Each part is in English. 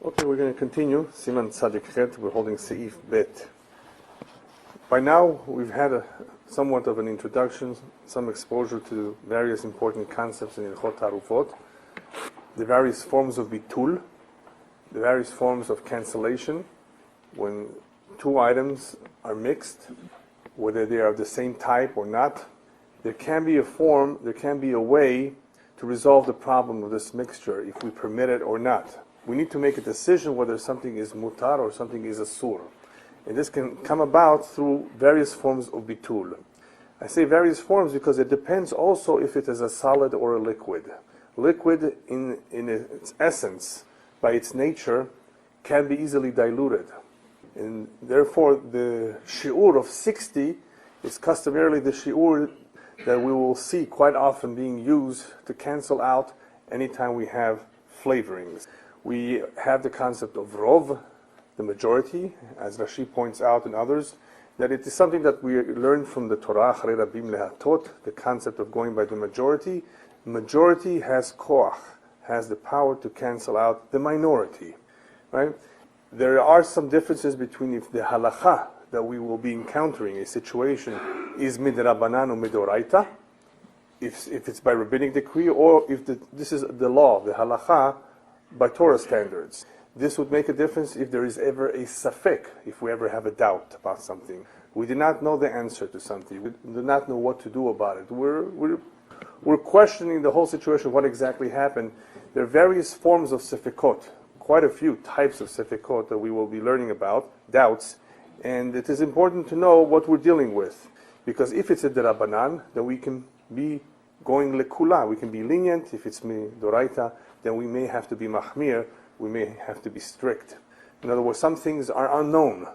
Okay, we're going to continue. Siman Tzadik Chet, we're holding Seif Bet. By now, we've had somewhat of an introduction, some exposure to various important concepts in Halacha Taaruvot, the various forms of bitul, the various forms of cancellation, when two items are mixed, whether they are of the same type or not. There can be a form, there can be a way to resolve the problem of this mixture, if we permit it or not. We need to make a decision whether something is mutar or something is asur. And this can come about through various forms of bitul. I say various forms because it depends also if it is a solid or a liquid. Liquid in its essence, by its nature, can be easily diluted. And therefore the shi'ur of 60 is customarily the shi'ur that we will see quite often being used to cancel out anytime we have flavorings. We have the concept of rov, the majority, as Rashi points out and others, that it is something that we learn from the Torah, the concept of going by the majority. Majority has koach, has the power to cancel out the minority. Right? There are some differences between if the halacha that we will be encountering, a situation, is midrabanan or midoraita, if it's by rabbinic decree, or if this is the law, the halacha, by Torah standards. This would make a difference if there is ever a safek, if we ever have a doubt about something. We do not know the answer to something. We do not know what to do about it. We're questioning the whole situation, what exactly happened. There are various forms of sefekot, quite a few types of sefekot that we will be learning about, doubts, and it is important to know what we're dealing with. Because if it's a derabanan, then we can be going lekula, we can be lenient. If it's midoraita, then we may have to be mahmir, we may have to be strict. In other words, some things are unknown.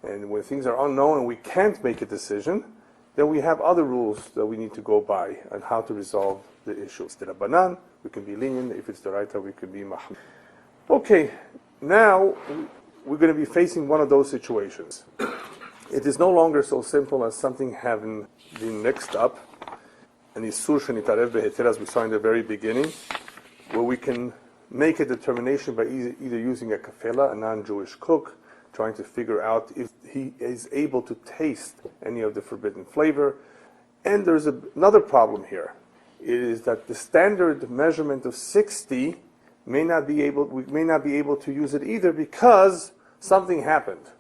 And when things are unknown and we can't make a decision, then we have other rules that we need to go by on how to resolve the issue. If it's derabanan, we can be lenient. If it's doraita, we can be mahmir. Okay, now we're going to be facing one of those situations. It is no longer so simple as something having been mixed up, an isur shenitarev beheter, as we saw in the very beginning, where we can make a determination by either using a kafela, a non-Jewish cook, trying to figure out if he is able to taste any of the forbidden flavor. And there's another problem here. It is that the standard measurement of 60 we may not be able to use it either because something happened.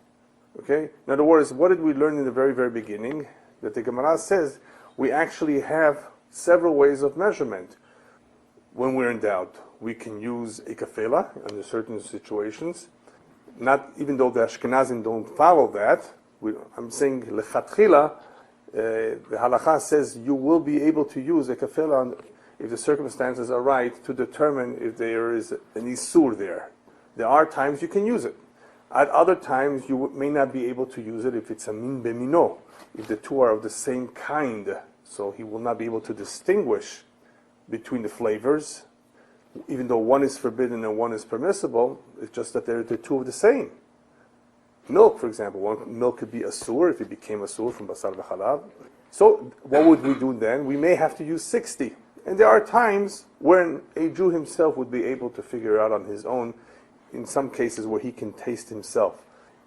Okay? In other words, what did we learn in the very, very beginning? That the Gemara says we actually have several ways of measurement. When we're in doubt, we can use a kafela under certain situations. Not even though the Ashkenazim don't follow that. I'm saying lechatchila, the halacha says you will be able to use a kafela if the circumstances are right to determine if there is an isur there. There are times you can use it. At other times you may not be able to use it if it's a min bemino, if the two are of the same kind. So he will not be able to distinguish between the flavors, even though one is forbidden and one is permissible. It's just that they're two of the same. Milk, for example, milk could be asur if it became asur from Basar v'chalav. So what would we do then? We may have to use 60. And there are times when a Jew himself would be able to figure out on his own, in some cases where he can taste himself.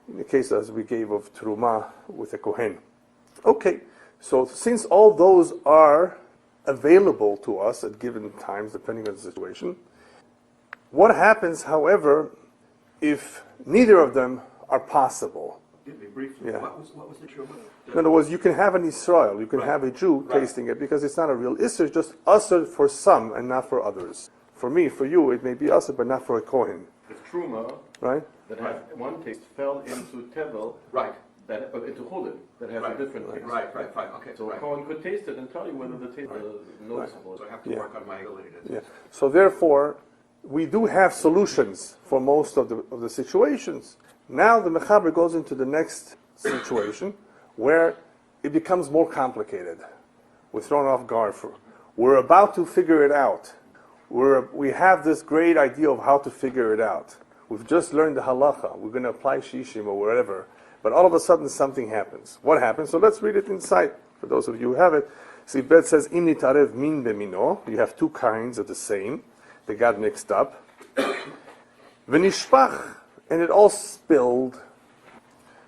In the case as we gave of Truma with a Kohen. Okay, so since all those are available to us at given times, depending on the situation, what happens, however, if neither of them are possible? Briefly, yeah. What was the truma? In other words, you can have an Israel, you can have a Jew tasting it, because it's not a real Isser, it's just Asr for some and not for others. For me, for you, it may be Asr, but not for a Kohen. The truma that has one taste fell into tevel, into chulin, that has a different taste. Right, okay. So a Kohen could taste it and tell you whether the taste is noticeable. So I have to work on my ability to taste. So therefore, we do have solutions for most of the situations. Now the Mechaber goes into the next situation where it becomes more complicated. We're thrown off guard. We're about to figure it out. We have this great idea of how to figure it out. We've just learned the halacha. We're going to apply shishim or whatever. But all of a sudden something happens. What happens? So let's read it inside. For those of you who have it. See, Bet says, Im nitarev min bemino. You have two kinds of the same. They got mixed up. V'nishpach, and it all spilled.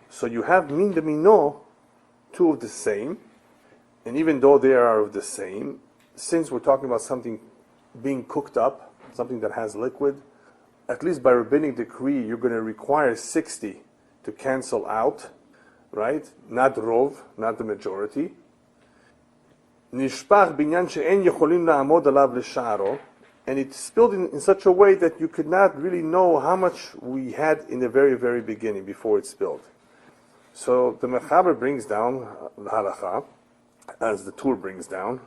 So you have min b'mino, two of the same, and even though they are of the same, since we're talking about something being cooked up, something that has liquid, at least by rabbinic decree, you're going to require 60 to cancel out, right? Not rov, not the majority. Nishpach binyan she'en yecholim la'amod alav l'sha'aro, and it's spilled in such a way that you could not really know how much we had in the very, very beginning before it spilled. So the Mechaber brings down the Halacha, as the Tur brings down,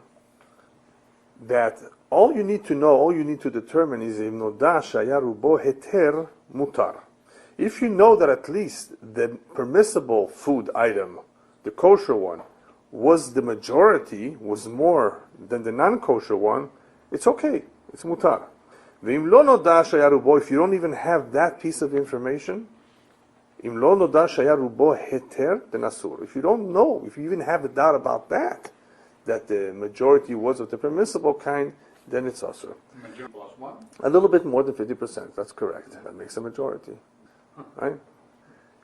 that all you need to know, all you need to determine is if Niddah shaya rubo heter mutar. If you know that at least the permissible food item, the kosher one, was the majority, was more than the non-kosher one, it's okay, it's mutar. V'im lo niddah shaya rubo, if you don't even have that piece of information, im lo niddah shaya rubo heter, then asur. If you don't know, if you even have a doubt about that the majority was of the permissible kind, then it's asur. Majority plus one? A little bit more than 50%, that's correct. That makes a majority. Right?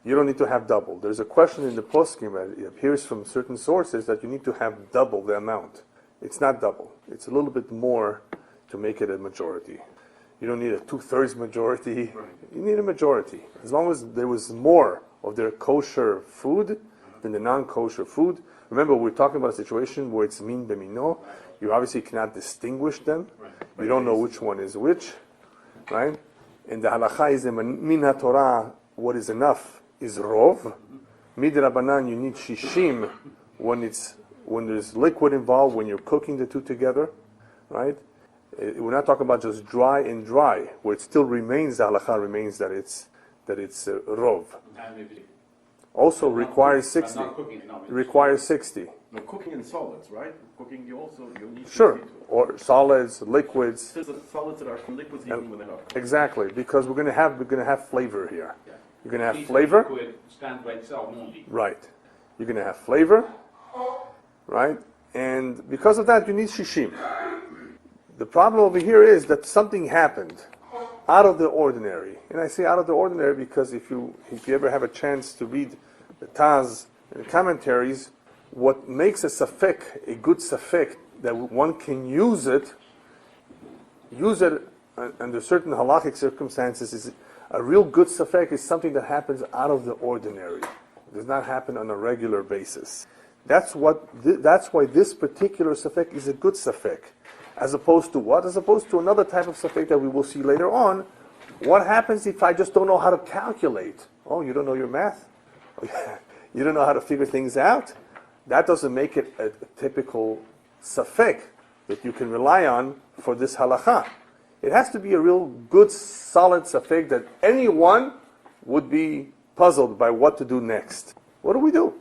You don't need to have double. There's a question in the poskim, it appears from certain sources that you need to have double the amount. It's not double. It's a little bit more to make it a majority. You don't need a 2/3 majority. Right. You need a majority. As long as there was more of their kosher food than the non-kosher food. Remember, we're talking about a situation where it's min b'mino. You obviously cannot distinguish them. Right. You don't know which one is which, right? And the halacha is min haTorah, what is enough is rov. Mid Rabbanan, you need shishim when there's liquid involved, when you're cooking the two together, right? We're not talking about just dry and dry, where it still remains, the halacha remains that it's rov. Also requires 60. Requires 60. No, cooking in solids, right? Cooking, you need Sure. 60 to- Or solids, liquids. There's solids that are from liquids even when they're not. Exactly, because we're going to have flavor here. Yeah. You're going to have Piece of flavor. liquid stands by itself only. Right. You're going to have flavor, right? And because of that, you need shishim. The problem over here is that something happened out of the ordinary. And I say out of the ordinary because if you ever have a chance to read the Taz and the commentaries, what makes a safek a good safek, that one can use it under certain halachic circumstances, is a real good safek is something that happens out of the ordinary. It does not happen on a regular basis. That's why this particular safek is a good safek. As opposed to what? As opposed to another type of safek that we will see later on. What happens if I just don't know how to calculate? Oh, you don't know your math? You don't know how to figure things out? That doesn't make it a typical safek that you can rely on for this halacha. It has to be a real good, solid safek that anyone would be puzzled by what to do next. What do we do?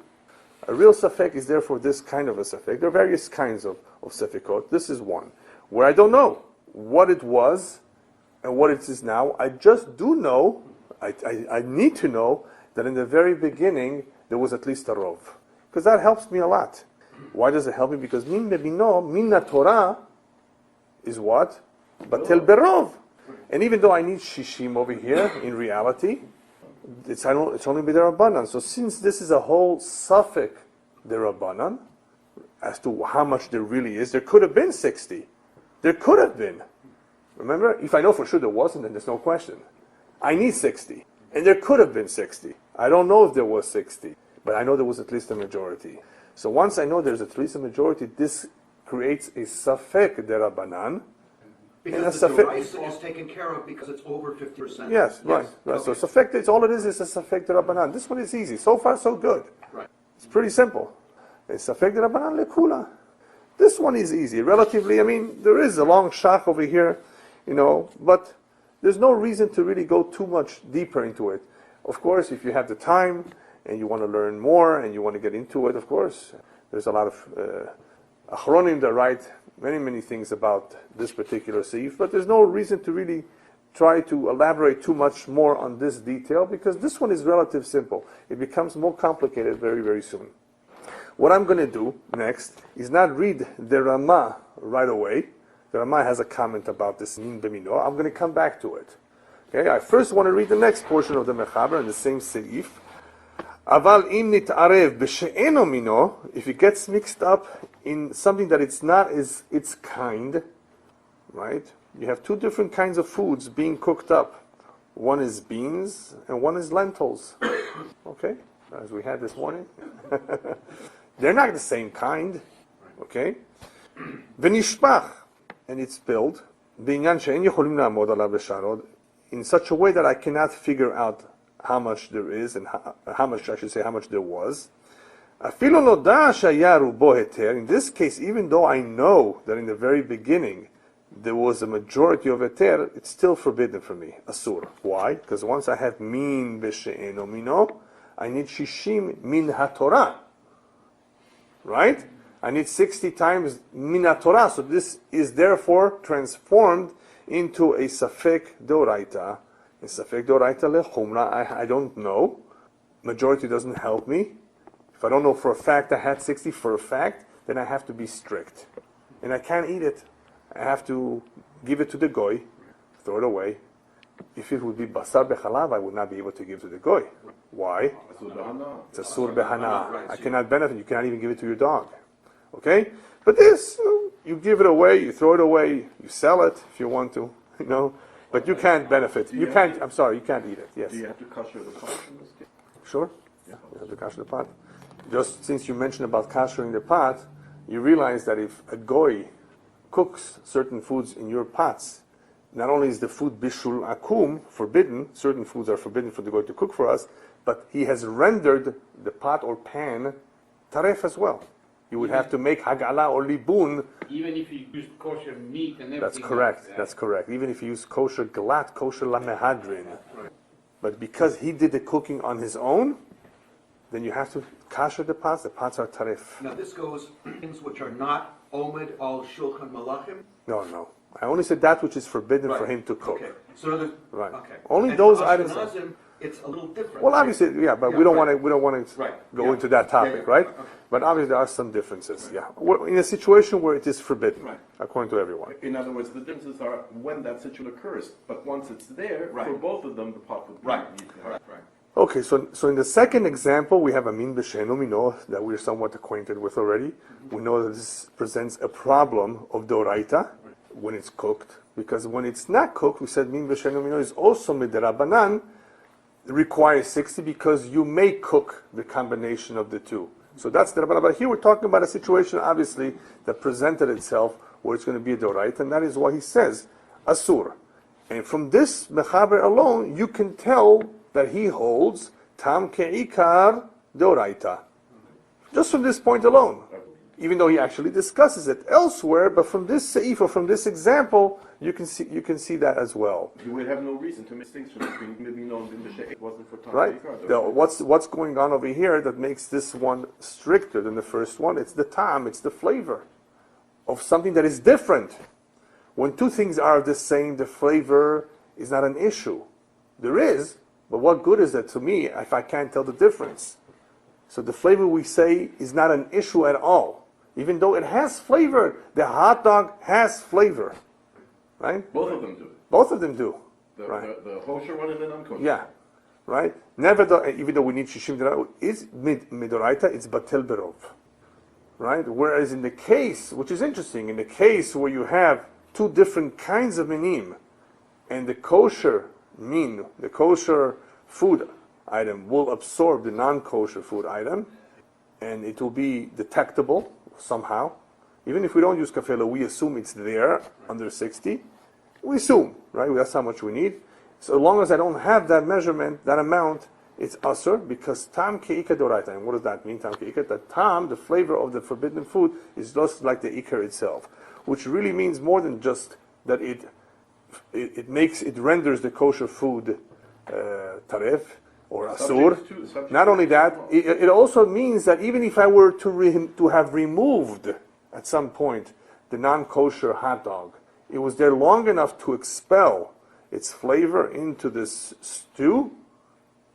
A real safek is therefore this kind of a safek. There are various kinds of safekot. This is one, where I don't know what it was and what it is now. I just do know, I need to know that in the very beginning there was at least a rov. Because that helps me a lot. Why does it help me? Because min bebino, min Torah is what? Batel berov. And even though I need shishim over here, in reality, it's only b'derabanan. So since this is a whole suffix derabanan, as to how much there really is, there could have been 60. There could have been. Remember? If I know for sure there wasn't, then there's no question. I need 60. And there could have been 60. I don't know if there was 60. But I know there was at least a majority. So once I know there's at least a majority, this creates a safek derabanan. Because the device is taken care of because it's over 50%. Yes, right. Okay. So safek, it's all it is a safek derabanan. This one is easy. So far, so good. Right. It's pretty simple. It's safek derabanan lekula. This one is easy. Relatively, I mean, there is a long shach over here, but there's no reason to really go too much deeper into it. Of course, if you have the time, and you want to learn more, and you want to get into it, of course. There's a lot of achronim that write many things about this particular seif, but there's no reason to really try to elaborate too much more on this detail, because this one is relatively simple. It becomes more complicated very, very soon. What I'm going to do next is not read the Ramah right away. The Ramah has a comment about this min b'mino. I'm going to come back to it. Okay, I first want to read the next portion of the Mechaber in the same seif. Aval im nit'arev b'she'eno mino, if it gets mixed up in something that it's not its kind, right? You have two different kinds of foods being cooked up. One is beans and one is lentils. Okay, as we had this morning. They're not the same kind. Okay? V'nishpach, and it's spilled, b'inyan she'en yocholim la'amod alav b'sharod, in such a way that I cannot figure out how much there is and how much there was. Afilo noda shaya rubo heter. In this case, even though I know that in the very beginning there was a majority of heter, it's still forbidden for me. Asur. Why? Because once I have min b'she'eno mino, I need shishim min haTorah. Right? I need 60 times min haTorah. So this is therefore transformed into a safek deoraita. A safek deoraita lechumra. I don't know. Majority doesn't help me. If I don't know for a fact I had 60 for a fact, then I have to be strict. And I can't eat it. I have to give it to the goy, throw it away. If it would be basar bechalav, I would not be able to give to the goy. Why? It's a sur behana. I cannot benefit. You cannot even give it to your dog. Okay? But this, you give it away, you throw it away, you sell it if you want to, but you can't benefit. You can't eat it. Yes. Do you have to kosher the pot in this case? Sure. Yeah, you have to kosher the pot. Just since you mentioned about koshering the pot, you realize that if a goy cooks certain foods in your pots, not only is the food bishul akum forbidden, certain foods are forbidden for the goy to cook for us, but he has rendered the pot or pan taref as well. You would have to make hagala or libun. Even if you use kosher meat and everything. That's correct. Like that. That's correct. Even if you use kosher galat, kosher lamehadrin. Right. But because he did the cooking on his own, then you have to kosher the pots. The pots are tarif. Now this goes things which are not omed al shulchan malachim. No. I only said that which is forbidden for him to cook. Okay. So right. Okay. Only and those for items. Ashkenazim, it's a little different. Well, obviously, but we don't want to Right. go into that topic, right? Okay. But obviously, there are some differences. Yeah, we're in a situation where it is forbidden, according to everyone. In other words, the differences are when that situation occurs. But once it's there, for both of them, the pot would be Right. Okay, so in the second example, we have a min b'sheno mino that we're somewhat acquainted with already. We know that this presents a problem of doraita when it's cooked, because when it's not cooked, we said min b'sheno mino is also midrabanan, requires 60 because you may cook the combination of the two. So that's the rabbanan. But here we're talking about a situation, obviously, that presented itself where it's going to be a doraita, and that is why he says asur. And from this mechaber alone, you can tell that he holds tam ke'ikar doraita. Just from this point alone. Even though he actually discusses it elsewhere, but from this seif or from this example, you can see that as well. You would have no reason to make distinction between mino and b'she'eh. It wasn't for tam Right? What's going on over here that makes this one stricter than the first one? It's the tam, it's the flavor of something that is different. When two things are the same, the flavor is not an issue. There is, but what good is that to me if I can't tell the difference? So the flavor we say is not an issue at all. Even though it has flavor, the hot dog has flavor. Right? Both of them do. Both of them do. The kosher one and the non-kosher. Yeah. Right? Even though we need shishim, it's midoraita, it's batel berov. Right? Whereas in the case, which is interesting, in the case where you have two different kinds of minim, and the kosher the kosher food item will absorb the non-kosher food item, and it will be detectable somehow. Even if we don't use kafela, we assume it's there under 60. We assume, right? That's how much we need. So as long as I don't have that measurement, that amount, it's asur, because tam ke'ika doraita. And what does that mean, tam ke'ika? The tam, the flavor of the forbidden food, is just like the ikar itself, which really means more than just that it renders the kosher food taref or asur. Not only that, it also means that even if I were to have removed at some point the non-kosher hot dog, it was there long enough to expel its flavor into this stew,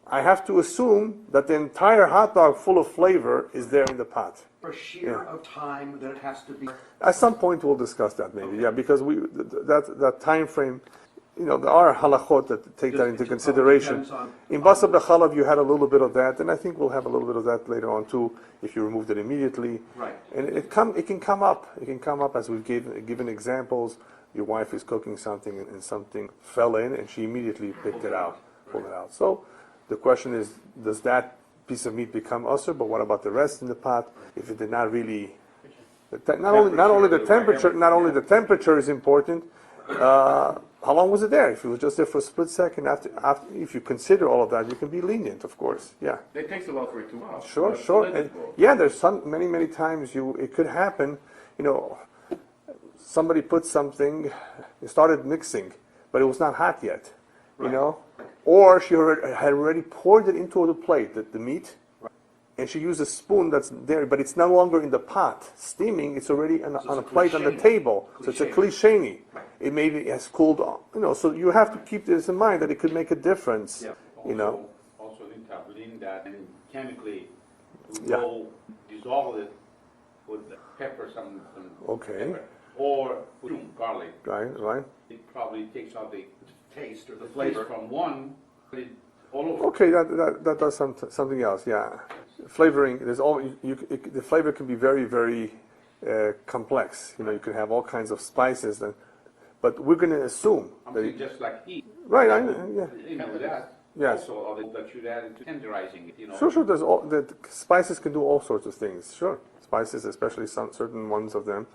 I have to assume that the entire hot dog full of flavor is there in the pot. For sheer of time that it has to be. At some point we'll discuss that maybe, because that time frame there are halachot that take that into consideration. In Basar b'chalav, you had a little bit of that, and I think we'll have a little bit of that later on too, if you removed it immediately. Right. And it can come up. It can come up as we've given examples. Your wife is cooking something, and something fell in, and she immediately pulled it out. So the question is, does that piece of meat become usher? But what about the rest in the pot? If it did not really, not only the temperature is important. How long was it there? If it was just there for a split second, after if you consider all of that, you can be lenient, of course. Yeah. It takes a while for it to out. Sure. And there's many times it could happen. Somebody put something, it started mixing, but it was not hot yet. Or she had already poured it into the plate, the meat, and she used a spoon that's there, but it's no longer in the pot steaming. It's already on a plate on the table. So it's a klisheni. It maybe has cooled off. So you have to keep this in mind that it could make a difference. Also in tabling that and chemically dissolve it with the pepper, some pepper, or with garlic. Right. It probably takes out the taste or the flavor flavor from one, but it all over. Okay, that does something else. Yeah, flavoring. The flavor can be very, very complex. You can have all kinds of spices, but we're going to assume that just like heat. Right. That. Yes. Also, that should add into tenderizing it. Sure. The spices can do all sorts of things. Sure, spices, especially certain ones of them,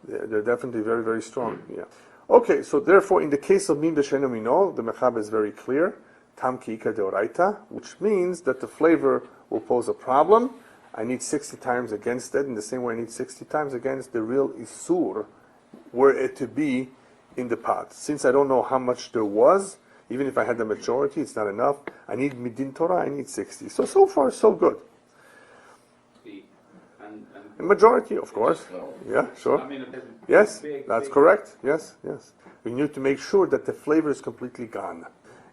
they're definitely very, very strong. Yeah. Okay, so therefore, in the case of min b'she'eino mino, the mechab is very clear. Tam ki'ika deoraita, which means that the flavor will pose a problem. I need 60 times against it, in the same way I need 60 times against the real isur, were it to be in the pot. Since I don't know how much there was, even if I had the majority, it's not enough. I need midin Torah, I need 60. So far, so good. The majority, of course. Yeah, sure. Yes, that's correct. Yes. We need to make sure that the flavor is completely gone.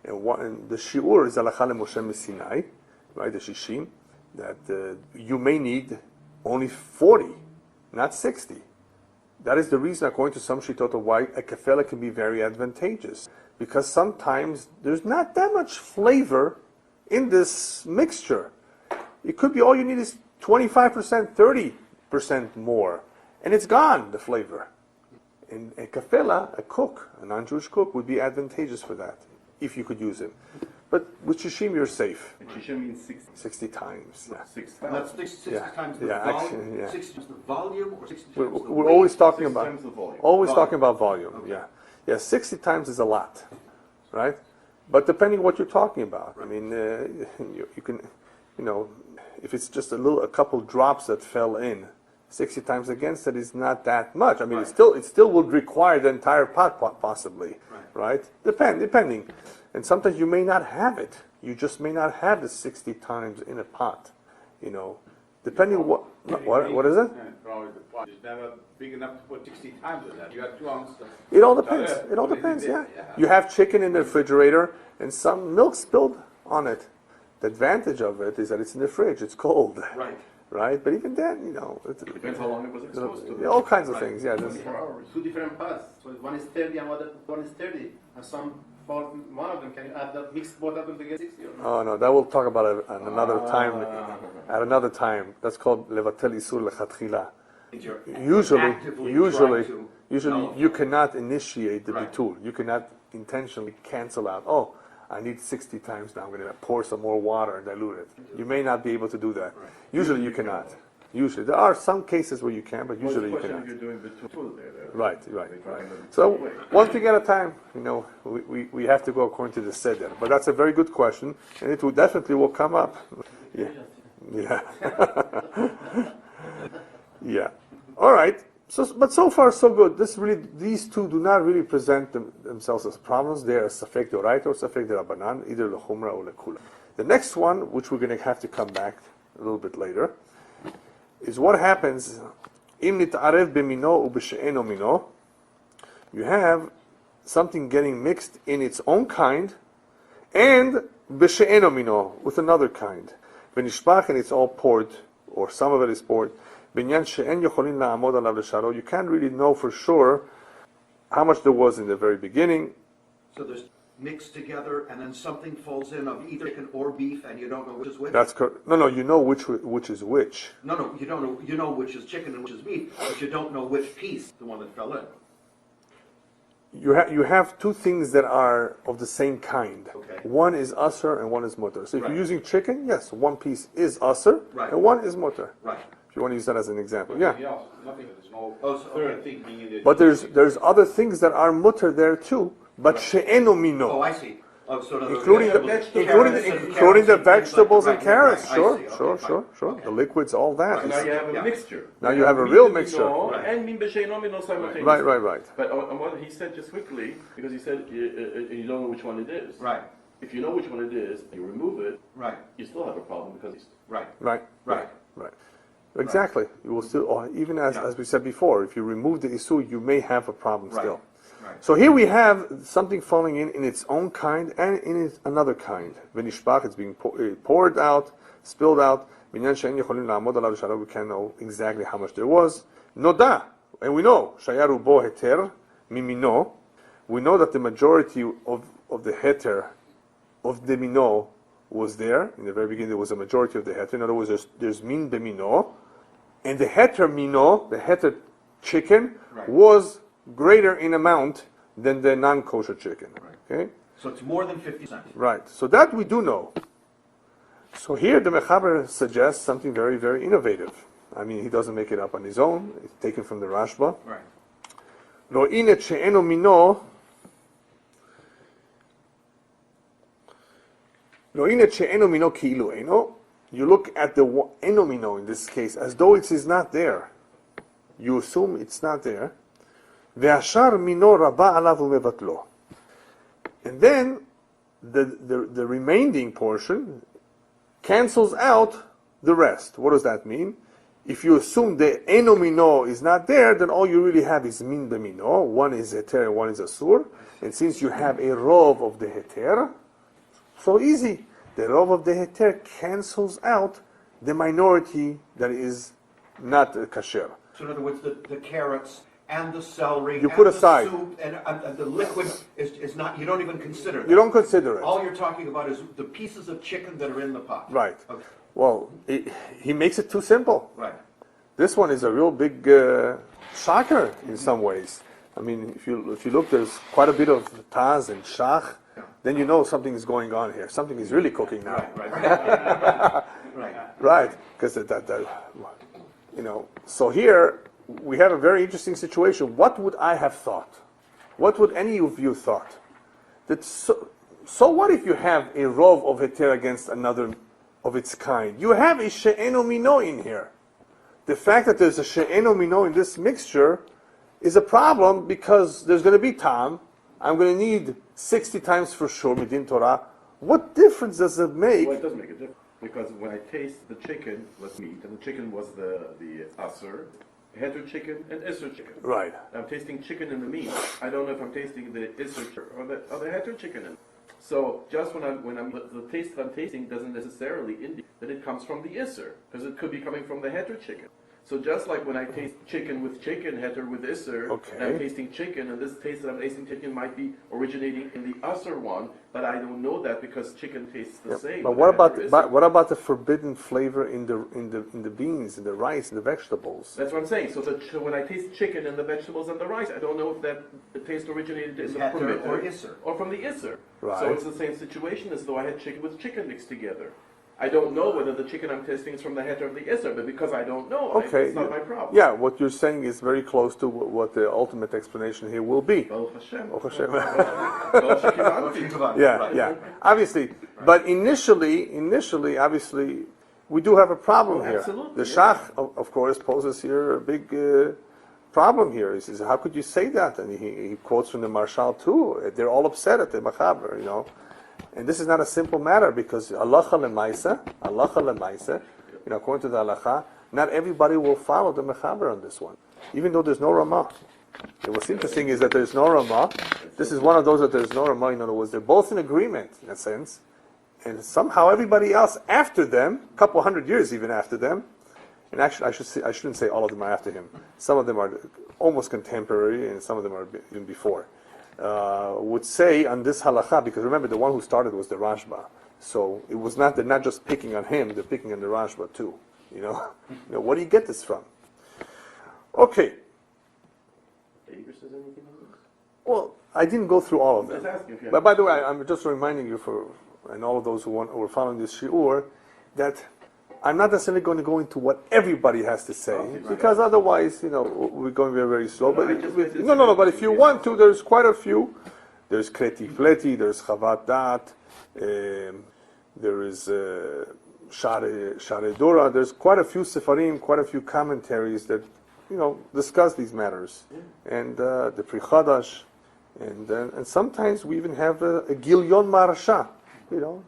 And the shiur is halacha leMoshe Sinai, right? The shishim, that you may need only 40, not 60. That is the reason, according to some shitot, of why a kefela can be very advantageous, because sometimes there's not that much flavor in this mixture. It could be all you need is 25%, 30% more, and it's gone, the flavor. And a kefela, a cook, a non-Jewish cook, would be advantageous for that, if you could use it. But with shishim, you're safe. And shishim means 60 times. Yeah. 6,000. That's 60 times the Yeah, volume. actually, yeah. 60 times the volume, or 60 times the We're weight? always talking 60 about times the volume. talking about volume. Okay. Yeah. 60 times is a lot, right? But depending what you're talking about, I mean, you can, if it's just a couple drops that fell in, 60 times against it is not that much. I mean, it still would require the entire pot possibly, right? Depending. And sometimes you may not have it. You just may not have the 60 times in a pot, depending what is it? Probably the pot is never big enough to put 60 times in that. You have 2 ounces. It all depends. Yeah. You have chicken in the refrigerator and some milk spilled on it. The advantage of it is that it's in the fridge. It's cold. Right? But even then, it depends how long it was exposed to. All kinds of things. Yeah. 24 hours. 2 different pots. So one is 30 and one is 30. And one of them, can you add that, mix both of them to get 60 or not? Oh no, that we'll talk about at another time. At another time. That's called levatel isur lechatchila. Usually you cannot initiate the bitul. You cannot intentionally cancel out. Oh, I need 60 times now. I'm going to pour some more water and dilute it. You may not be able to do that. Usually you cannot. Usually there are some cases where you can, but usually you cannot. You're doing bitul there. Right. So one thing at a time. We have to go according to the seder. But that's a very good question, and it will definitely come up. Yeah. Yeah. All right. But so far so good. These two do not really present themselves as problems. They are safek d'oraita or safek d'rabanan, either lechumra or lekula. The next one, which we're going to have to come back a little bit later, is what happens im nit'arev b'mino u'b'she'eno mino. You have something getting mixed in its own kind, and b'she'eno mino, with another kind. V'nishpach, and it's all poured, or some of it is poured. Binyan she'en yocholin la'amod alav l'sharo. You can't really know for sure how much there was in the very beginning. So there's mixed together, and then something falls in of either chicken or beef, and you don't know which is which? That's correct. No, you know which is which. No, you don't know. You know which is chicken and which is beef, but you don't know which piece, the one that fell in. You have two things that are of the same kind. Okay. One is usher and one is mutter. So if Right. you're using chicken, yes, one piece is usher Right. and one is mutter. Right. If you want to use that as an example, yeah. Nothing, there's no Oh, so, third okay. thing being in But there's other things that are mutter there too, but she'eno Oh, mino, I see. Oh, so the including the vegetables and carrots. Sure. The liquids, all that. So now you have a mixture. Now you have a real mixture. And min b'she'eno mino simultaneously. Right. But on what he said just quickly, because he said you don't know which one it is. Right. If you know which one it is, and you remove it, Right. you still have a problem because it's Right. Right. Exactly. You will still, or even as we said before, if you remove the issue, you may have a problem Right. still. Right. So here we have something falling in its own kind and in another kind. V'nishpach, it's being poured out, spilled out. Minyan she'en yecholim la'amod alav sh'alav, we can't know exactly how much there was. Niddah, and we know, shayaru bo heter mimino. We know that the majority of the heter, of the mino, was there. In the very beginning, there was a majority of the heter. In other words, there's min b'mino. And the heter mino, the heter chicken, Right. was greater in amount than the non-kosher chicken. Okay? So it's more than 50%. Right. So that we do know. So here the Mechaber suggests something very, very innovative. I mean, he doesn't make it up on his own. It's taken from the Rashba. Right. Ro'in et she'eno mino. Ro'in et she'eno mino ki'ilu eno. You look at the eno mino in this case as though it is not there. You assume it's not there. Ve'ashar mino rabba alav umevatlo. And then the remaining portion cancels out the rest. What does that mean? If you assume the eno mino is not there, then all you really have is min b'mino. One is heter and one is asur. And since you have a rov of the heter, so easy. The rov of the heter cancels out the minority that is not kasher. So in other words, the carrots and the celery You and put the aside. soup and the liquid is not, you don't even consider that. You don't consider it. All you're talking about is the pieces of chicken that are in the pot. Right. Okay. Well, he makes it too simple. Right. This one is a real big shocker in some ways. I mean, if you look, there's quite a bit of taz and shach. Then you know something is going on here. Something is really cooking now. Right. Right. Because So here we have a very interesting situation. What would I have thought? What would any of you thought? That so what if you have a rov of heter against another of its kind? You have a she'eno mino in here. The fact that there's a she'eno mino in this mixture is a problem because there's going to be tam. I'm going to need 60 times for sure, midin Torah. What difference does it make? Well, it does make a difference because when I taste the chicken was meat, and the chicken was the asur, heter chicken and isser chicken. Right. I'm tasting chicken in the meat. I don't know if I'm tasting the isser or the heter chicken. So just when I'm the taste that I'm tasting doesn't necessarily indicate that it comes from the isser because it could be coming from the heter chicken. So just like when I taste chicken with chicken, heter with isser, and I'm tasting chicken, and this taste that I'm tasting chicken might be originating in the usser one, but I don't know that because chicken tastes the same. But what about the forbidden flavor in the beans, in the rice, in the vegetables? That's what I'm saying. So when I taste chicken and the vegetables and the rice, I don't know if that the taste originated in the heter permitted or isser. or from the isser. Right. So it's the same situation as though I had chicken with chicken mixed together. I don't know whether the chicken I'm tasting is from the heter or the isser, but because I don't know, it's not my problem. Yeah, what you're saying is very close to what the ultimate explanation here will be. Baruch Hashem. Baruch Hashem. Baruch Hashem. Yeah. Obviously, but initially, obviously, we do have a problem here. Absolutely, The Shach, of course, poses here a big problem here. He says, "How could you say that?" And he quotes from the Marshal too. They're all upset at the Machaber, And this is not a simple matter because halacha lemaisa, according to the halacha, not everybody will follow the Mechaber on this one, even though there's no Ramah. And what's interesting is that there's no Ramah. This is one of those that there's no Ramah. In other words, they're both in agreement in a sense, and somehow everybody else after them, a couple hundred years even after them, and actually I shouldn't say all of them are after him. Some of them are almost contemporary, and some of them are even before. would say on this halacha, because remember the one who started was the Rashba, so it was not, they're not just picking on him, they're picking on the Rashba too. Where do you get this from? Okay. Well, I didn't go through all of them. But by the way, I'm just reminding you and all of those who are following this shiur, that I'm not necessarily going to go into what everybody has to say, because otherwise, we're going very, very slow. But but if you want to, there's quite a few. There's Kreti Fleti, there's Chavat Dat, there is Share Dora. There's quite a few Sefarim, quite a few commentaries that, discuss these matters. And the Pri Chadash, and sometimes we even have a Gilyon Marasha,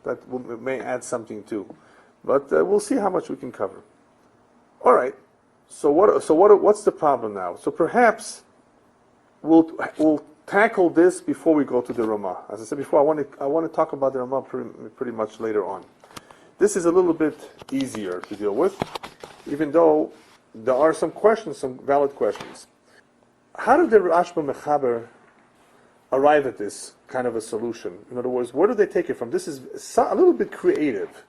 that may add something too. But we'll see how much we can cover. All right. So what's the problem now? So perhaps we'll tackle this before we go to the Ramah. As I said before, I want to talk about the Ramah pretty much later on. This is a little bit easier to deal with, even though there are some questions, some valid questions. How did the Rashba Mechaber arrive at this kind of a solution? In other words, where do they take it from? This is a little bit creative.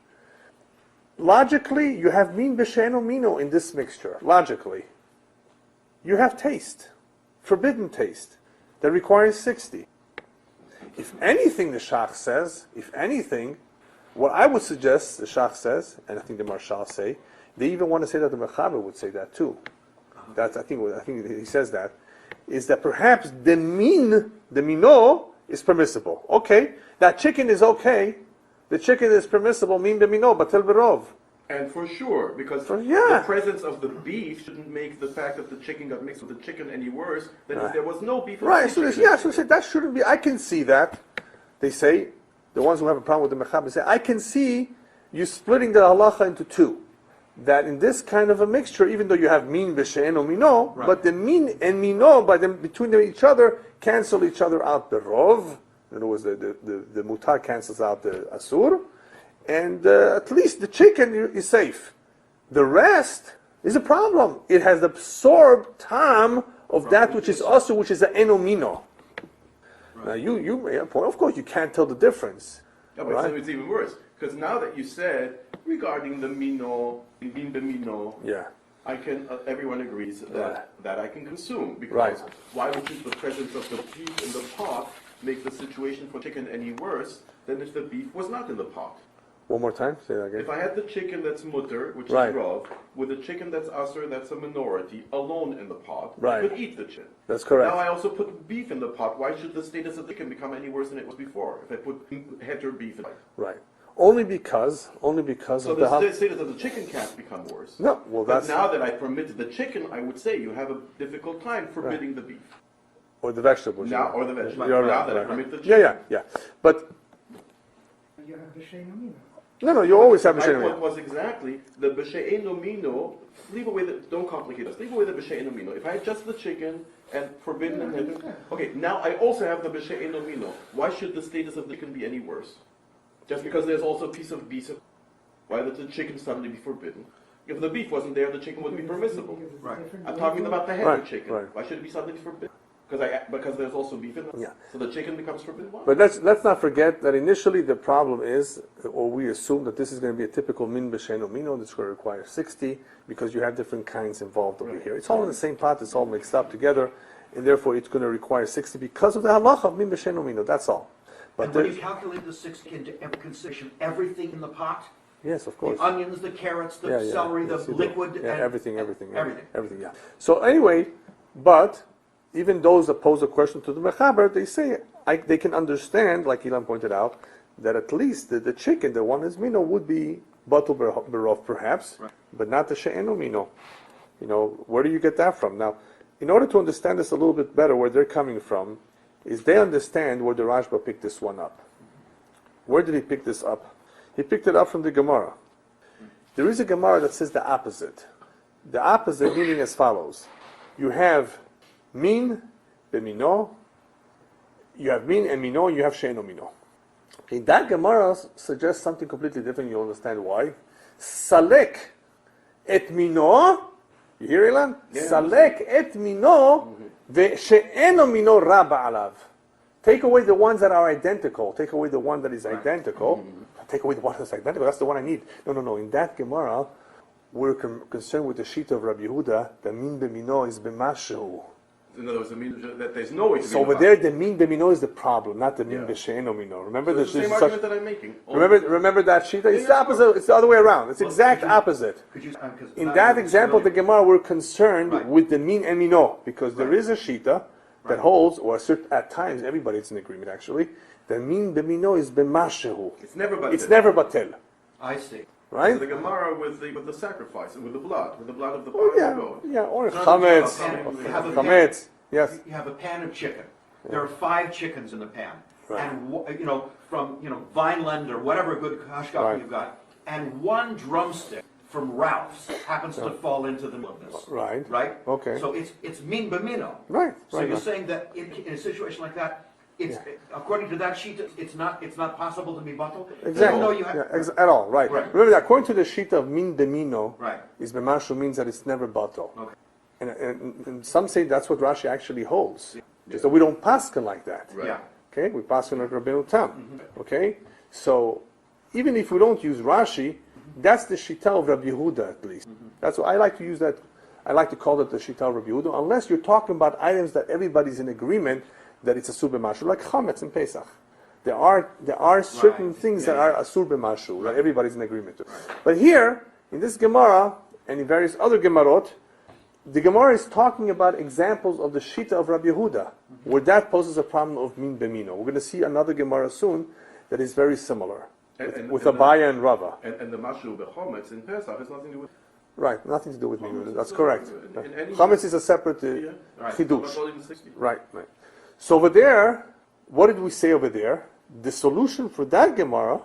Logically, you have min b'she'eno mino in this mixture. Logically. You have taste. Forbidden taste. That requires 60. If anything, the Shach says, what I would suggest, the Shach says, and I think the Marshal say, they even want to say that the Mechaber would say that too. I think he says that, is that perhaps the mino, is permissible. Okay, that chicken is okay. The chicken is permissible, min b'mino, batel b'rov. And for sure, because the presence of the beef shouldn't make the fact that the chicken got mixed with the chicken any worse than if there was no beef. Right, so that shouldn't be, I can see that. They say, the ones who have a problem with the Mechaber say, I can see you splitting the halacha into two. That in this kind of a mixture, even though you have min b'she'eno mino, but the min and mino, between each other, cancel each other out the rov. In other words, the mutar cancels out the asur, and at least the chicken is safe. The rest is a problem. It has absorbed tam of that which is asur, which is the enomino. Now you may have a point. Of course, you can't tell the difference. Yeah, but so it's even worse, because now that you said regarding the mino, bin b'mino, I can. Everyone agrees that I can consume, because why would the presence of the beef in the pot make the situation for chicken any worse than if the beef was not in the pot? One more time, say that again. If I had the chicken that's mutter, which is rav, with the chicken that's asur, that's a minority, alone in the pot, I could eat the chicken. That's correct. Now I also put beef in the pot. Why should the status of the chicken become any worse than it was before if I put heter beef in it? Right. Only because so of the status of the chicken can't become worse. No, well but now that I permitted the chicken, I would say you have a difficult time forbidding the beef. Or the vegetables. Now, or the vegetables. You're now right, that I permit the chicken. Yeah. But you have the she'eno. No, you always have my b'she'eno point mino. was exactly the b'she'eno mino. Leave away don't complicate us. Leave away the b'she'eno mino. If I had just the chicken and forbidden and hidden, okay. Now I also have the b'she'eno mino. Why should the status of the chicken be any worse? Just because there's also a piece of beef. Why would the chicken suddenly be forbidden? If the beef wasn't there, the chicken would be permissible. Right. I'm talking about the head of chicken. Right. Why should it be suddenly forbidden? Because there's also beef in it. Yeah. So the chicken becomes forbidden. Why? But let's not forget that initially the problem is, or we assume that this is going to be a typical min b'she'eno mino that's going to require 60 because you have different kinds involved over here. It's all in the same pot. It's all mixed up together, and therefore it's going to require 60 because of the halacha of min b'she'eno mino. That's all. But when you calculate the 60 into consideration, everything in the pot? Yes, of course. The onions, the carrots, the celery, the liquid, and everything. Everything. Yeah. So anyway, but even those that pose a question to the Mechaber, they say they can understand, like Ilan pointed out, that at least the chicken, the one is mino, would be batul berov perhaps, but not the she'eno mino. Where do you get that from? Now, in order to understand this a little bit better, where they're coming from, is they understand where the Rashba picked this one up. Where did he pick this up? He picked it up from the Gemara. There is a Gemara that says the opposite. The opposite meaning as follows. You have min b'mino, you have min and mino, and you have she'eno mino. Okay, that Gemara suggests something completely different. You'll understand why. Salek et mino, you hear Ilan? Salek et mino, ve'she'eno mino rabba alav. Take away the ones that are identical. Take away the one that is identical. Take away the one that's identical. That's the one I need. No. In that Gemara, we're concerned with the sheet of Rabbi Yehuda. The min b'mino is b'mashu. In other words, that there's no way to be So over there, the min b'mino is the problem, not the min b'she'eno mino. Remember, so it's the same argument that I'm making. Remember that sheet? It's the opposite. It's the other way around. It's exact opposite. In that example, the Gemara, we're concerned with the min and mino because there is a shita that holds, or at times everybody's in agreement actually. The min b'mino is b'mashehu. It's never batel. It's never batel. I see. Right? So the Gemara with the sacrifice, with the blood of the Oh, goat. yeah, or So chametz. you have a Chametz. Yes. You have a pan of chicken. There are 5 chickens in the pan, Right. and from Vineland or whatever good hashkafa Right. you've got, and one drumstick from Ralph's happens to fall into the middle of this. Right. Right. Okay. So it's min b'mino. Right. So right. you're saying that in a situation like that, it's according to that sheet, it's not possible to be bottled. Exactly. No, you have. At all. Right. Right. Remember that according to the sheet of min b'mino, Right. is b'mashu means that it's never batel. Okay. And some say that's what Rashi actually holds. Just that we don't paskin like that. Right. Yeah. Okay, we paskin like Rabbeinu Tam. Okay, so even if we don't use Rashi, that's the shita of Rabbi Yehuda at least. That's what I like to use that. I like to call it the shita of Rabbi Yehuda, unless you're talking about items that everybody's in agreement that it's asur b'mashu, like chametz and Pesach. There are certain things that are asur b'mashu that everybody's in agreement to. But here in this Gemara and in various other Gemarot, the Gemara is talking about examples of the shita of Rabbi Yehuda, where that poses a problem of min b'mino. We're going to see another Gemara soon that is very similar with Abaya and Rava. And the mashu b'chometz in Pesach has nothing to do with. Right, nothing to do with min. That's correct. In any- Chametz is a separate Right. chidush. Not even 60. Right. So over there, what did we say over there? The solution for that Gemara,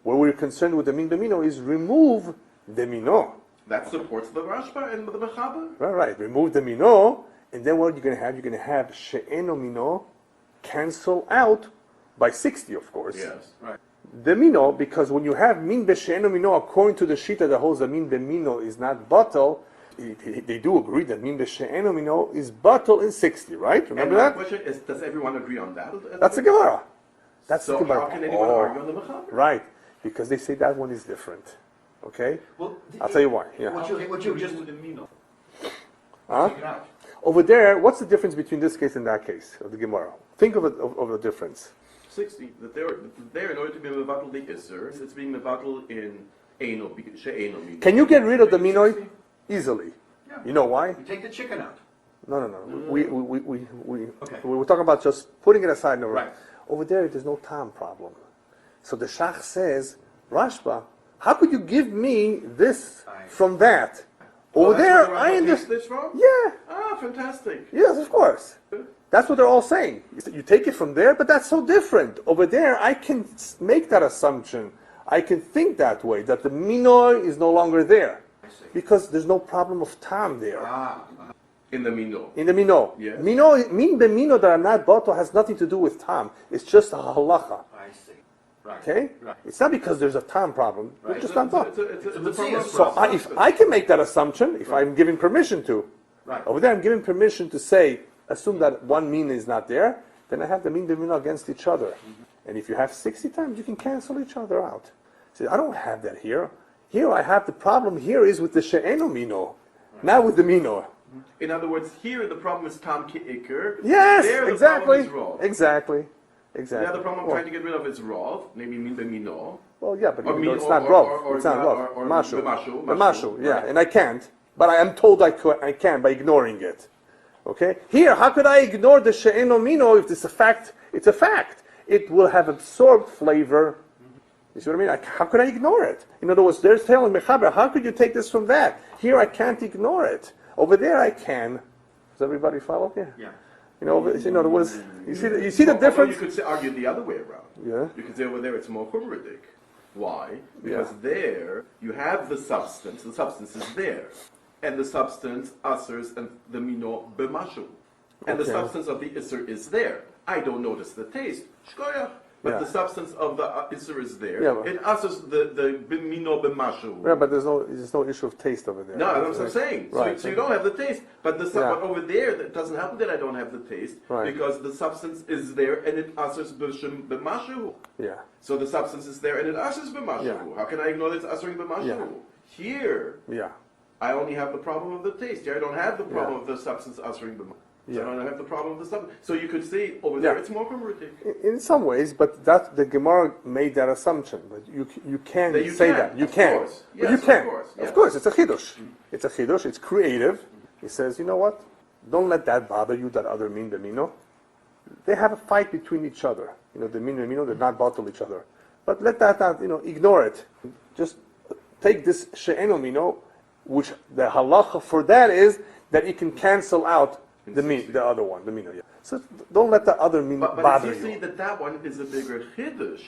where we're concerned with the min b'mino, is remove the mino. That supports the Rashba and the Mechaber. Right. Remove the mino, and then what are you going to have? You're going to have she'eno mino cancel out by 60, of course. Yes. Right. The mino, because when you have min b'she'eno mino, according to the shita that holds the min b'mino is not batel, they do agree that min b'she'eno mino is batel in 60, right? Remember and that? The question is, does everyone agree on that? That's the Gemara. That's so the Gemara. how can anyone argue on the Mechaber? Right, because they say that one is different. Okay? Well, I'll tell you why. Yeah. What you just Huh? take it out. Over there, what's the difference between this case and that case of the Gemara? Think of a difference. 60. That they're in order to be mevatel the Isser, it's being mevatel in Eino, she'eno mino. Can you get rid of the minoi easily? Yeah. You know why? You take the chicken out. No. We were talking about just putting it aside. No, Right. Over there, there's no time problem. So the Shach says, Rashba, how could you give me this from that? Over there, I understand. This from? Yeah. Ah, fantastic. Yes, of course. That's what they're all saying. You take it from there, but that's so different. Over there, I can make that assumption. I can think that way, that the minoi is no longer there. Because there's no problem of time there. In the Mino. In the mino. Yes. Min b'mino that are not bato has nothing to do with time. It's just a halacha. I see. Right. Okay? Right. It's not because there's a time problem. It's just not bato. It's a It's a problem. So if I can make that assumption, if I'm given permission to, Right. over there I'm given permission to say, assume that one min is not there, then I have the min b'mino against each other. And if you have 60 times, you can cancel each other out. See, I don't have that here. Here I have the problem here is with the she'eno mino, not with the mino. In other words, here the problem is tam ki'ikr. Yes, there the exactly. problem is rov. Exactly. The other problem I'm trying to get rid of is rov, maybe min b'mino. Well, yeah, but Or you know, min- it's or- not or- rov. or- It's not or- rov. or Mashu. b'mashu, B'mashu, yeah, right. and I can't. But I am told I can by ignoring it. Okay? Here, how could I ignore the she'eno mino if it's a fact? It's a fact. It will have absorbed flavor. You see what I mean? How could I ignore it? In other words, they're telling Mechaber, how could you take this from that? Here, I can't ignore it. Over there, I can. Does everybody follow? Yeah. Yeah. In other words, you see the Although difference? you could argue the other way around. Yeah. You could say over there it's more chumridik. Why? Because Yeah. there you have the substance is there. And the substance users and the mino b'mashu. And the Okay. substance of the isser is there. I don't notice the taste. Shkoyach. but Yeah. the substance of the Isser is there. Yeah, but- It asks the bimino b'mashu. Yeah, but there's no issue of taste over there. No, that's what I'm saying. Right. So you don't have the taste, but Yeah. but over there, it doesn't happen that I don't have the taste, Right. because the substance is there and it asers b'mashu. Yeah. So the substance is there and it asers b'mashu. Yeah. How can I ignore that it's asering b'mashu? Yeah. Here, Yeah. I only have the problem of the taste. Here, I don't have the problem Yeah. of the substance asering b'mashu. Yeah. So I don't have the problem of the substance. So you could say over there Yeah. it's more converting. In some ways, but that the Gemara made that assumption. But you can That you say can, that. You of can. course. But Yes, you of can. course, Of yeah. course, it's a chidush. It's a chidush. It's creative. He says, you know what? Don't let that bother you. That other min b'mino. They have a fight between each other. The min b'mino, they're not bottle each other. But let that not. Ignore it. Just take this she'eno mino, which the halacha for that is that it can cancel out the other one, the mino. Yeah. So don't let the other min But bother if you you. see that one is a bigger chiddush,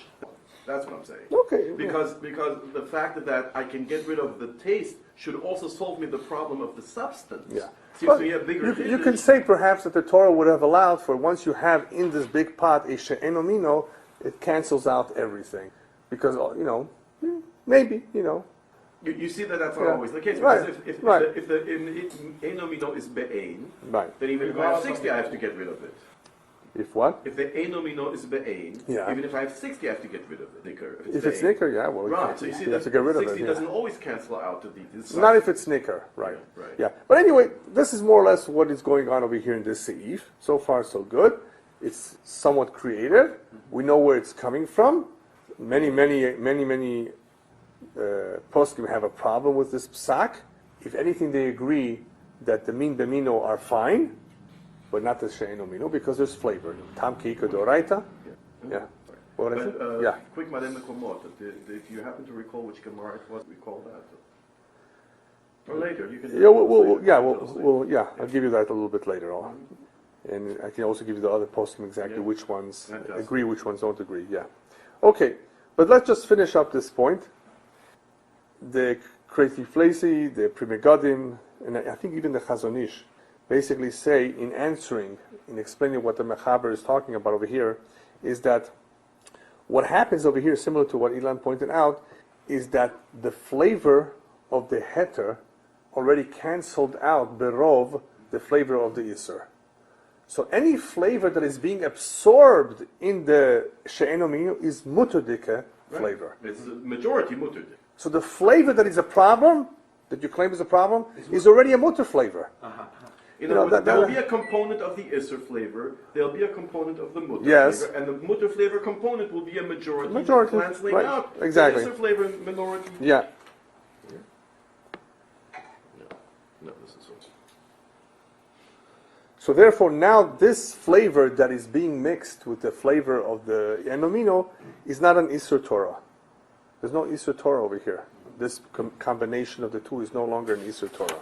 that's what I'm saying. Okay. Because the fact that I can get rid of the taste should also solve me the problem of the substance. Yeah. Seems But to be a bigger you chiddush. can say perhaps that the Torah would have allowed for once you have in this big pot a she'eno mino, it cancels out everything. Because, maybe. You see that that's not Yeah. always the case. Right. Because if Right. the enomino is be'ain, Right. then even if I have 60, I have to get rid of it. If what? If the enomino is be'ain, Yeah. even if I have 60, I have to get rid of it. Nicker, If it's be'ain. nicker, yeah, well, Right, so you see have that to get rid of 60 it. doesn't Yeah. always cancel out the Not if it's nicker, right? Yeah, right. Yeah. But anyway, this is more or less what is going on over here in this seif. So far, so good. It's somewhat creative. We know where it's coming from. Many poskim have a problem with this psak. If anything, they agree that the min b'mino are fine, but not the she'eno mino, because there's flavor. Tam keika doraita. Yeah. What is it? But, Yeah. quick Madem Mekomot, if you happen to recall which Gemara it was, recall that. Or later, you can... I'll give you that a little bit later on. And I can also give you the other poskim exactly Yeah. which ones Fantastic. agree, which ones don't agree. Yeah. Okay, but let's just finish up this point. The Kreti Flasi, the Primegadim, and I think even the Chazonish basically say in explaining what the Mechaber is talking about over here, is that what happens over here, similar to what Ilan pointed out, is that the flavor of the heter already canceled out berov, the flavor of the Isser. So any flavor that is being absorbed in the she'eno mino is muterdike flavor. It's a majority mutter. So the flavor that is a problem, that you claim is a problem, is already a mutter flavor. In You other know, words, there will be a component of the Isser flavor, there'll be a component of the mutter Yes. flavor, and the mutter flavor component will be a majority, canceling right, out exactly. the Isser flavor minority. Yeah. No, this is also... So therefore now this flavor that is being mixed with the flavor of the enomino is not an Isser Torah. There's no Isser Torah over here. This combination of the two is no longer an Isser Torah.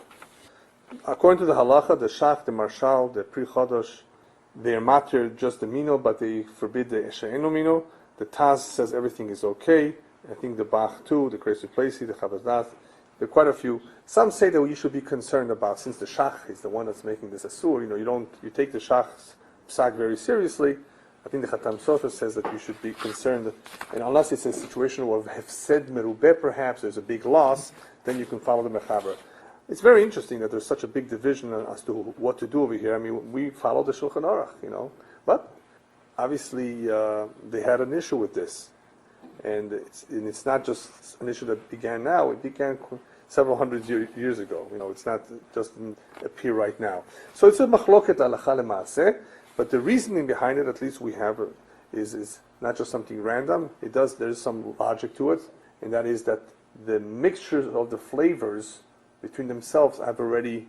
According to the halacha, the shach, the marshal, the pri chodosh, they are matir just the mino, but they forbid the she'eno mino. The Taz says everything is okay. I think the Bach too, the Kresi Plesi, the Chabazdath. There are quite a few. Some say that you should be concerned about, since the shach is the one that's making this asur. You take the shach's psak very seriously. I think the Chatam Sofer says that you should be concerned, and unless it's a situation where hefsed merubeh, perhaps there's a big loss, then you can follow the mechaber. It's very interesting that there's such a big division as to what to do over here. I mean, we follow the Shulchan Aruch, but obviously they had an issue with this, and it's not just an issue that began now. It began several hundred years ago. It's not just appear right now. So it's a machloket halacha lemaaseh, but the reasoning behind it, at least we have, is not just something random. There's some logic to it, and that is that the mixtures of the flavors between themselves have already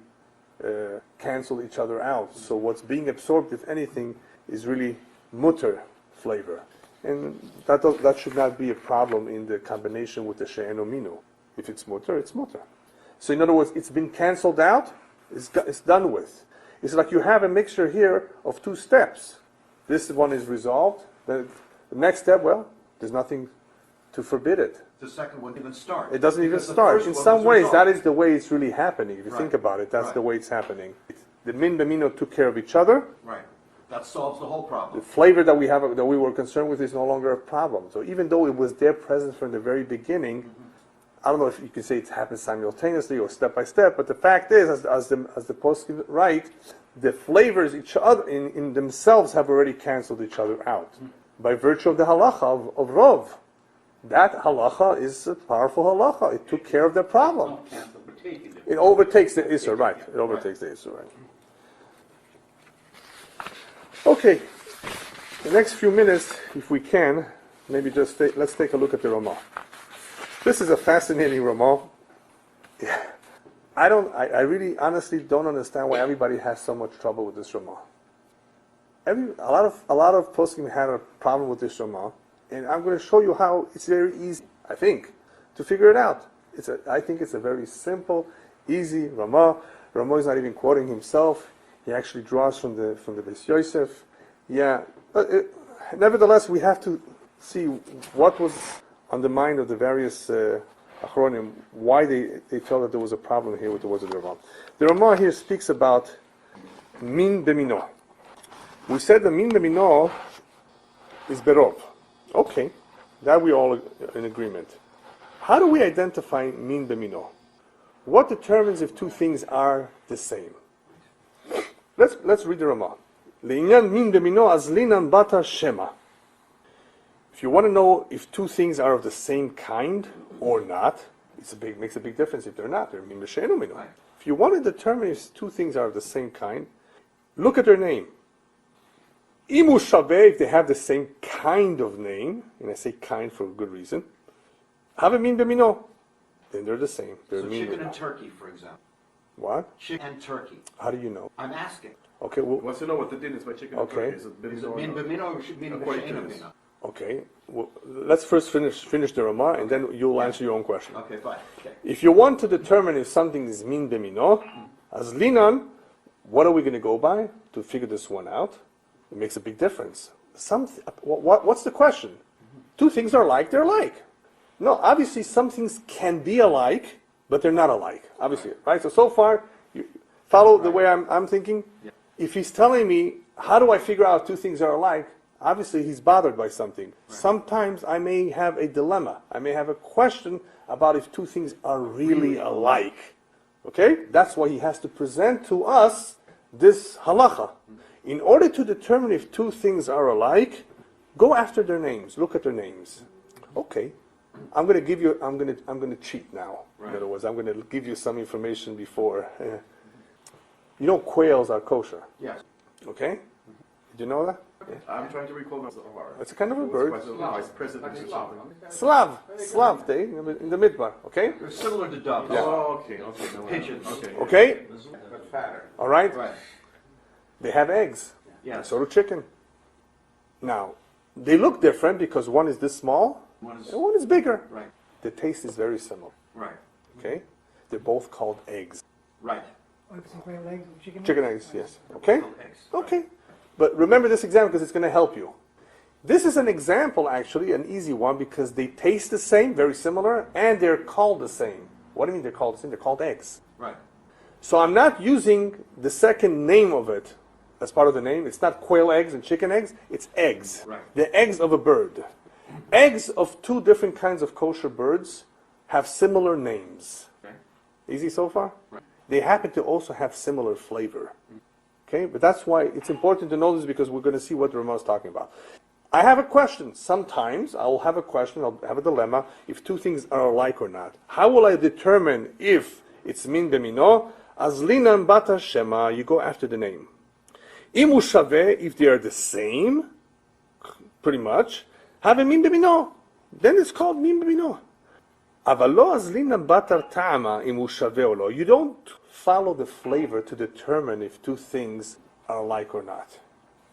canceled each other out. So what's being absorbed, if anything, is really mutter flavor. And that should not be a problem in the combination with the she'eno mino. If it's mutter, it's mutter. So in other words, it's been canceled out, it's done with. It's like you have a mixture here of two steps. This one is resolved. Then the next step, there's nothing to forbid it. The second one didn't even start. It doesn't even Because the start. first In one some was ways, resolved. that is the way it's really happening. If you Right. think about it, that's Right. the way it's happening. The min b'mino took care of each other. Right. That solves the whole The problem. flavor that we were concerned with is no longer a problem. So even though it was there present from the very beginning, I don't know if you can say it happens simultaneously or step by step, but the fact is, as the poskim write, the flavors each other in themselves have already canceled each other out by virtue of the halacha of Rov. That halacha is a powerful halacha. It took care of the problem. Not cancel, but taking it. It overtakes the Isser, right? It overtakes the Isser, right? Okay, the next few minutes, if we can, maybe let's take a look at the Ramah. This is a fascinating Ramah. Yeah. I really honestly don't understand why everybody has so much trouble with this Ramah. A lot of poskim had a problem with this Ramah, and I'm going to show you how it's very easy, I think, to figure it out. I think it's a very simple, easy Ramah. Ramah is not even quoting himself. He actually draws from the Beis Yosef. Yeah. Nevertheless, we have to see what was on the mind of the various Achronim, why they felt that there was a problem here with the words of the Ramah. The Ramah here speaks about min b'mino. We said the min b'mino is berov. Okay, that we all in agreement. How do we identify min b'mino? What determines if two things are the same? Let's read the Ramah. Le'inyan min b'mino azlinan bata shema. If you want to know if two things are of the same kind or not, makes a big difference if they're not. They're min b'sheinu mino. If you want to determine if two things are of the same kind, look at their name. Imu shaveh, if they have the same kind of name, and I say kind for a good reason, have a min b'mino, then they're the same. They're So min chicken b'mino. and turkey, for example. What? Chicken and turkey. How do you know? I'm asking. Okay, well, Wants to know what the din is by chicken and Okay. turkey. Is it Is bimino it or min not? b'mino or should min According to b'sheinu this. mino? okay. Well, let's first finish the Ramah, and then you'll answer your own question. Okay, fine. Okay. If you want to determine if something is min b'mino, as linan, what are we going to go by to figure this one out? It makes a big difference. What's the question? Two things are alike, they're alike. No, obviously some things can be alike, but they're not alike. Obviously, right? So far, you follow the way I'm thinking? Yeah. If he's telling me, how do I figure out two things are alike? Obviously, he's bothered by something. Sometimes I may have a dilemma. I may have a question about if two things are really alike. Okay? That's why he has to present to us this halacha. In order to determine if two things are alike, go after their names. Look at their names. Okay. I'm going to cheat now. Right. In other words, I'm going to give you some information before. You know quails are kosher. Yes. Okay? Did you know that? I'm trying to recall the Zohar. It's a kind of a It was bird. quite a vice president or something. Slav day in the midbar. Okay? They're similar to doves. Oh, okay. No, Pigeons. Okay. Okay? But fatter. All right? Right. They have eggs. Yes. So do chicken. Now, they look different because one is this small One is and one is bigger. right. The taste is very similar. Right. Okay? They're both called eggs. Right. Quail eggs, chicken eggs? Chicken eggs, yes. Okay? Eggs. Okay. But remember this example because it's going to help you. This is an example, actually, an easy one, because they taste the same, very similar, and they're called the same. What do you mean they're called the same? They're called eggs. Right. So I'm not using the second name of it as part of the name. It's not quail eggs and chicken eggs. It's eggs. Right. The eggs of a bird. Eggs of two different kinds of kosher birds have similar names. Okay. Easy so far? Right. They happen to also have similar flavor. Okay, but that's why it's important to know this, because we're going to see what the Ramah is talking about. I have a question. Sometimes I will have a question, I'll have a dilemma, if two things are alike or not. How will I determine if it's min b'mino? Azlinan bata shema, you go after the name. Imu shaveh, if they are the same, pretty much, have a min b'mino. Then it's called min b'mino. Avalo azlinan bata ta'ama imu shaveh o lo. You don't follow the flavor to determine if two things are alike or not.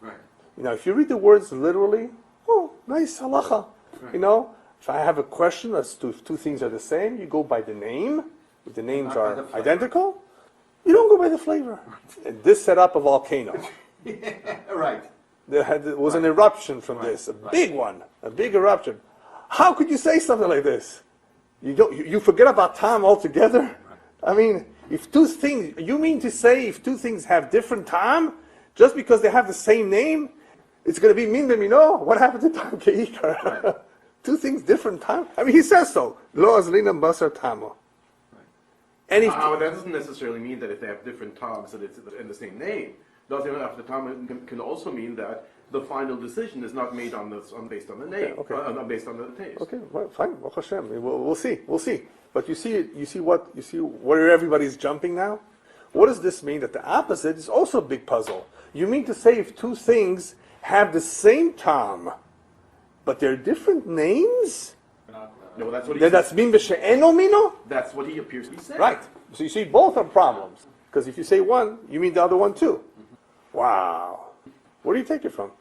Right. Now, if you read the words literally, oh, nice halacha. Right. You know, if I have a question as to if two things are the same, you go by the name. If the names Not by are the flavor. identical, you don't go by the flavor. And this set up a volcano. Right. There was an eruption from this, a big one, a big eruption. How could you say something like this? You forget about time altogether? I mean, if two things, you mean to say if two things have different time, Just because they have the same name, it's going to be min b'mino? What happened to tam ke'ikar? Two things different time. I mean, he says so. Lo azlinam basar tamo. And if that doesn't necessarily mean that if they have different toms that it's in the same name. Doesn't have the tom can also mean that the final decision is not made based on the name, not based on the taste. Okay, well, fine. Baruch Hashem. We'll see. But you see where everybody's jumping now. What does this mean? That the opposite is also a big puzzle. You mean to say if two things have the same tom, but they're different names? No, that's what he Then that's min b'she'eno mino? That's what he appears to be saying. Right. So you see, both are problems. Because if you say one, you mean the other one too. Wow. Where do you take it from?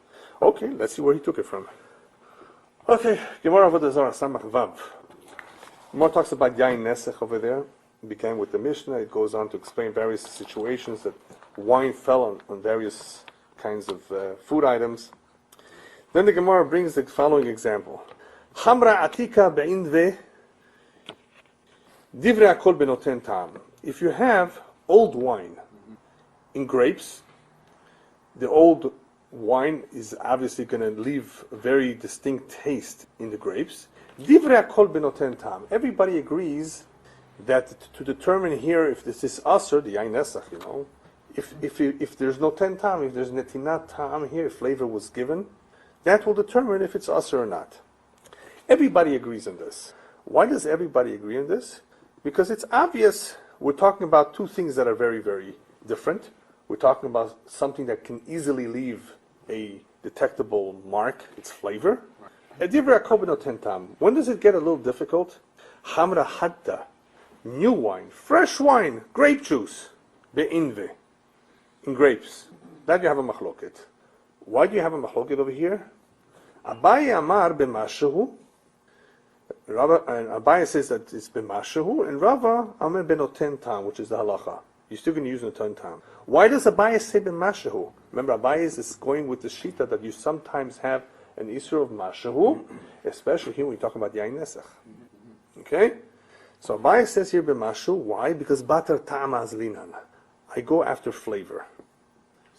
Okay, let's see where he took it from. Okay, Gemara Avodah Zarah Samach Vav. Gemara talks about Yain Nesech over there. It began with the Mishnah. It goes on to explain various situations that wine fell on various kinds of food items. Then the Gemara brings the following example. Chamra atika be'indve divrei akol benoten tam. If you have old wine in grapes, the old wine is obviously going to leave a very distinct taste in the grapes. Divrei akol benoten tam. Everybody agrees that to determine here if this is aser, the yain nesach, if there's no ten tam, if there's netinat tam here, if flavor was given, that will determine if it's aser or not. Everybody agrees on this. Why does everybody agree on this? Because it's obvious we're talking about two things that are very, very different. We're talking about something that can easily leave a detectable mark, its flavor. When does it get a little difficult? Hamra hatta, new wine, fresh wine, grape juice, be'inve, in grapes. That you have a machloket. Why do you have a machloket over here? Abaye amar b'mashehu. Abaye says that it's b'mashehu, and Rava amar benoten tam, which is the halacha. You're still going to use noten tam. Why does Abaye say b'mashehu? Remember, Abaye is going with the shita that you sometimes have an isur of mashehu, especially here when you're talking about yain nesach. Okay? So Abaye says here b'mashehu. Why? Because batar ta'am azlinan. I go after flavor.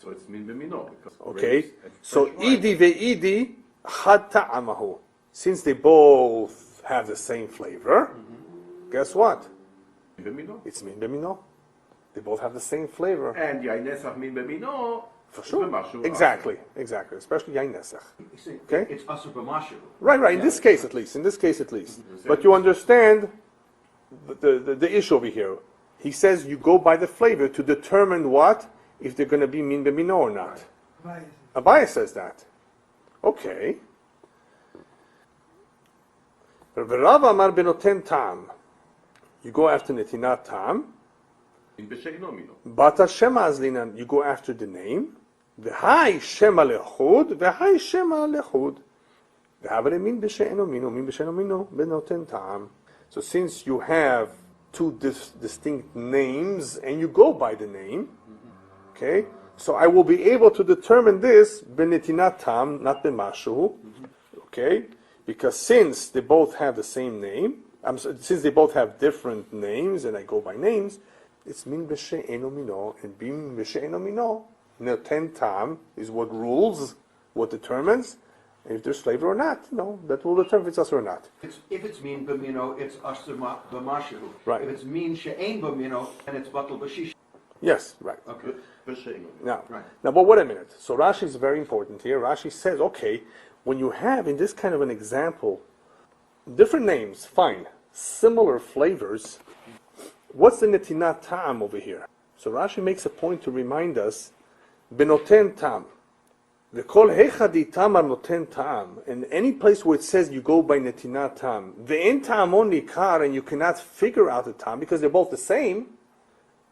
So it's min b'mino. Okay? So idi ve'idi had ta'amahu. Since they both have the same flavor, guess what? It's min b'mino. They both have the same flavor. And yain nesach min b'mino. For sure. Exactly. Especially yain nesach. Okay? It's aser b'mashu. Right. In this case at least. But you understand the issue over here. He says you go by the flavor to determine what? If they're going to be min b'mino or not. Abaye says that. Okay. Rav amar benoten tam. You go after netinat tam. Bata shema azlinan. You go after the name. V'hai shema lechud. V'hai shema lechud. V'havre min b'she'eno mino. Min b'she'eno mino benoten tam. So since you have two distinct names and you go by the name, okay, so I will be able to determine this b'netinat tam, not b'mashu, okay, because since they both have the same name, since they both have different names and I go by names, it's min b'she'eno mino, and min b'she'eno mino, noten tam is what rules, what determines, and if there's flavor or not, that will determine if it's aser or not. If it's min b'mino, it's aser b'mashu. Right. If it's min she'ein b'mino, then it's batal b'shish. Yes, right. Okay. Now, Right. but wait a minute. So Rashi is very important here. Rashi says, okay, when you have in this kind of an example, different names, fine, similar flavors, what's the netinat ta'am over here? So Rashi makes a point to remind us, benoten ta'am. V'kol hechadi tamar noten ta'am. In any place where it says you go by netinat ta'am, ve'en ta'amon nikar, and you cannot figure out the ta'am because they're both the same,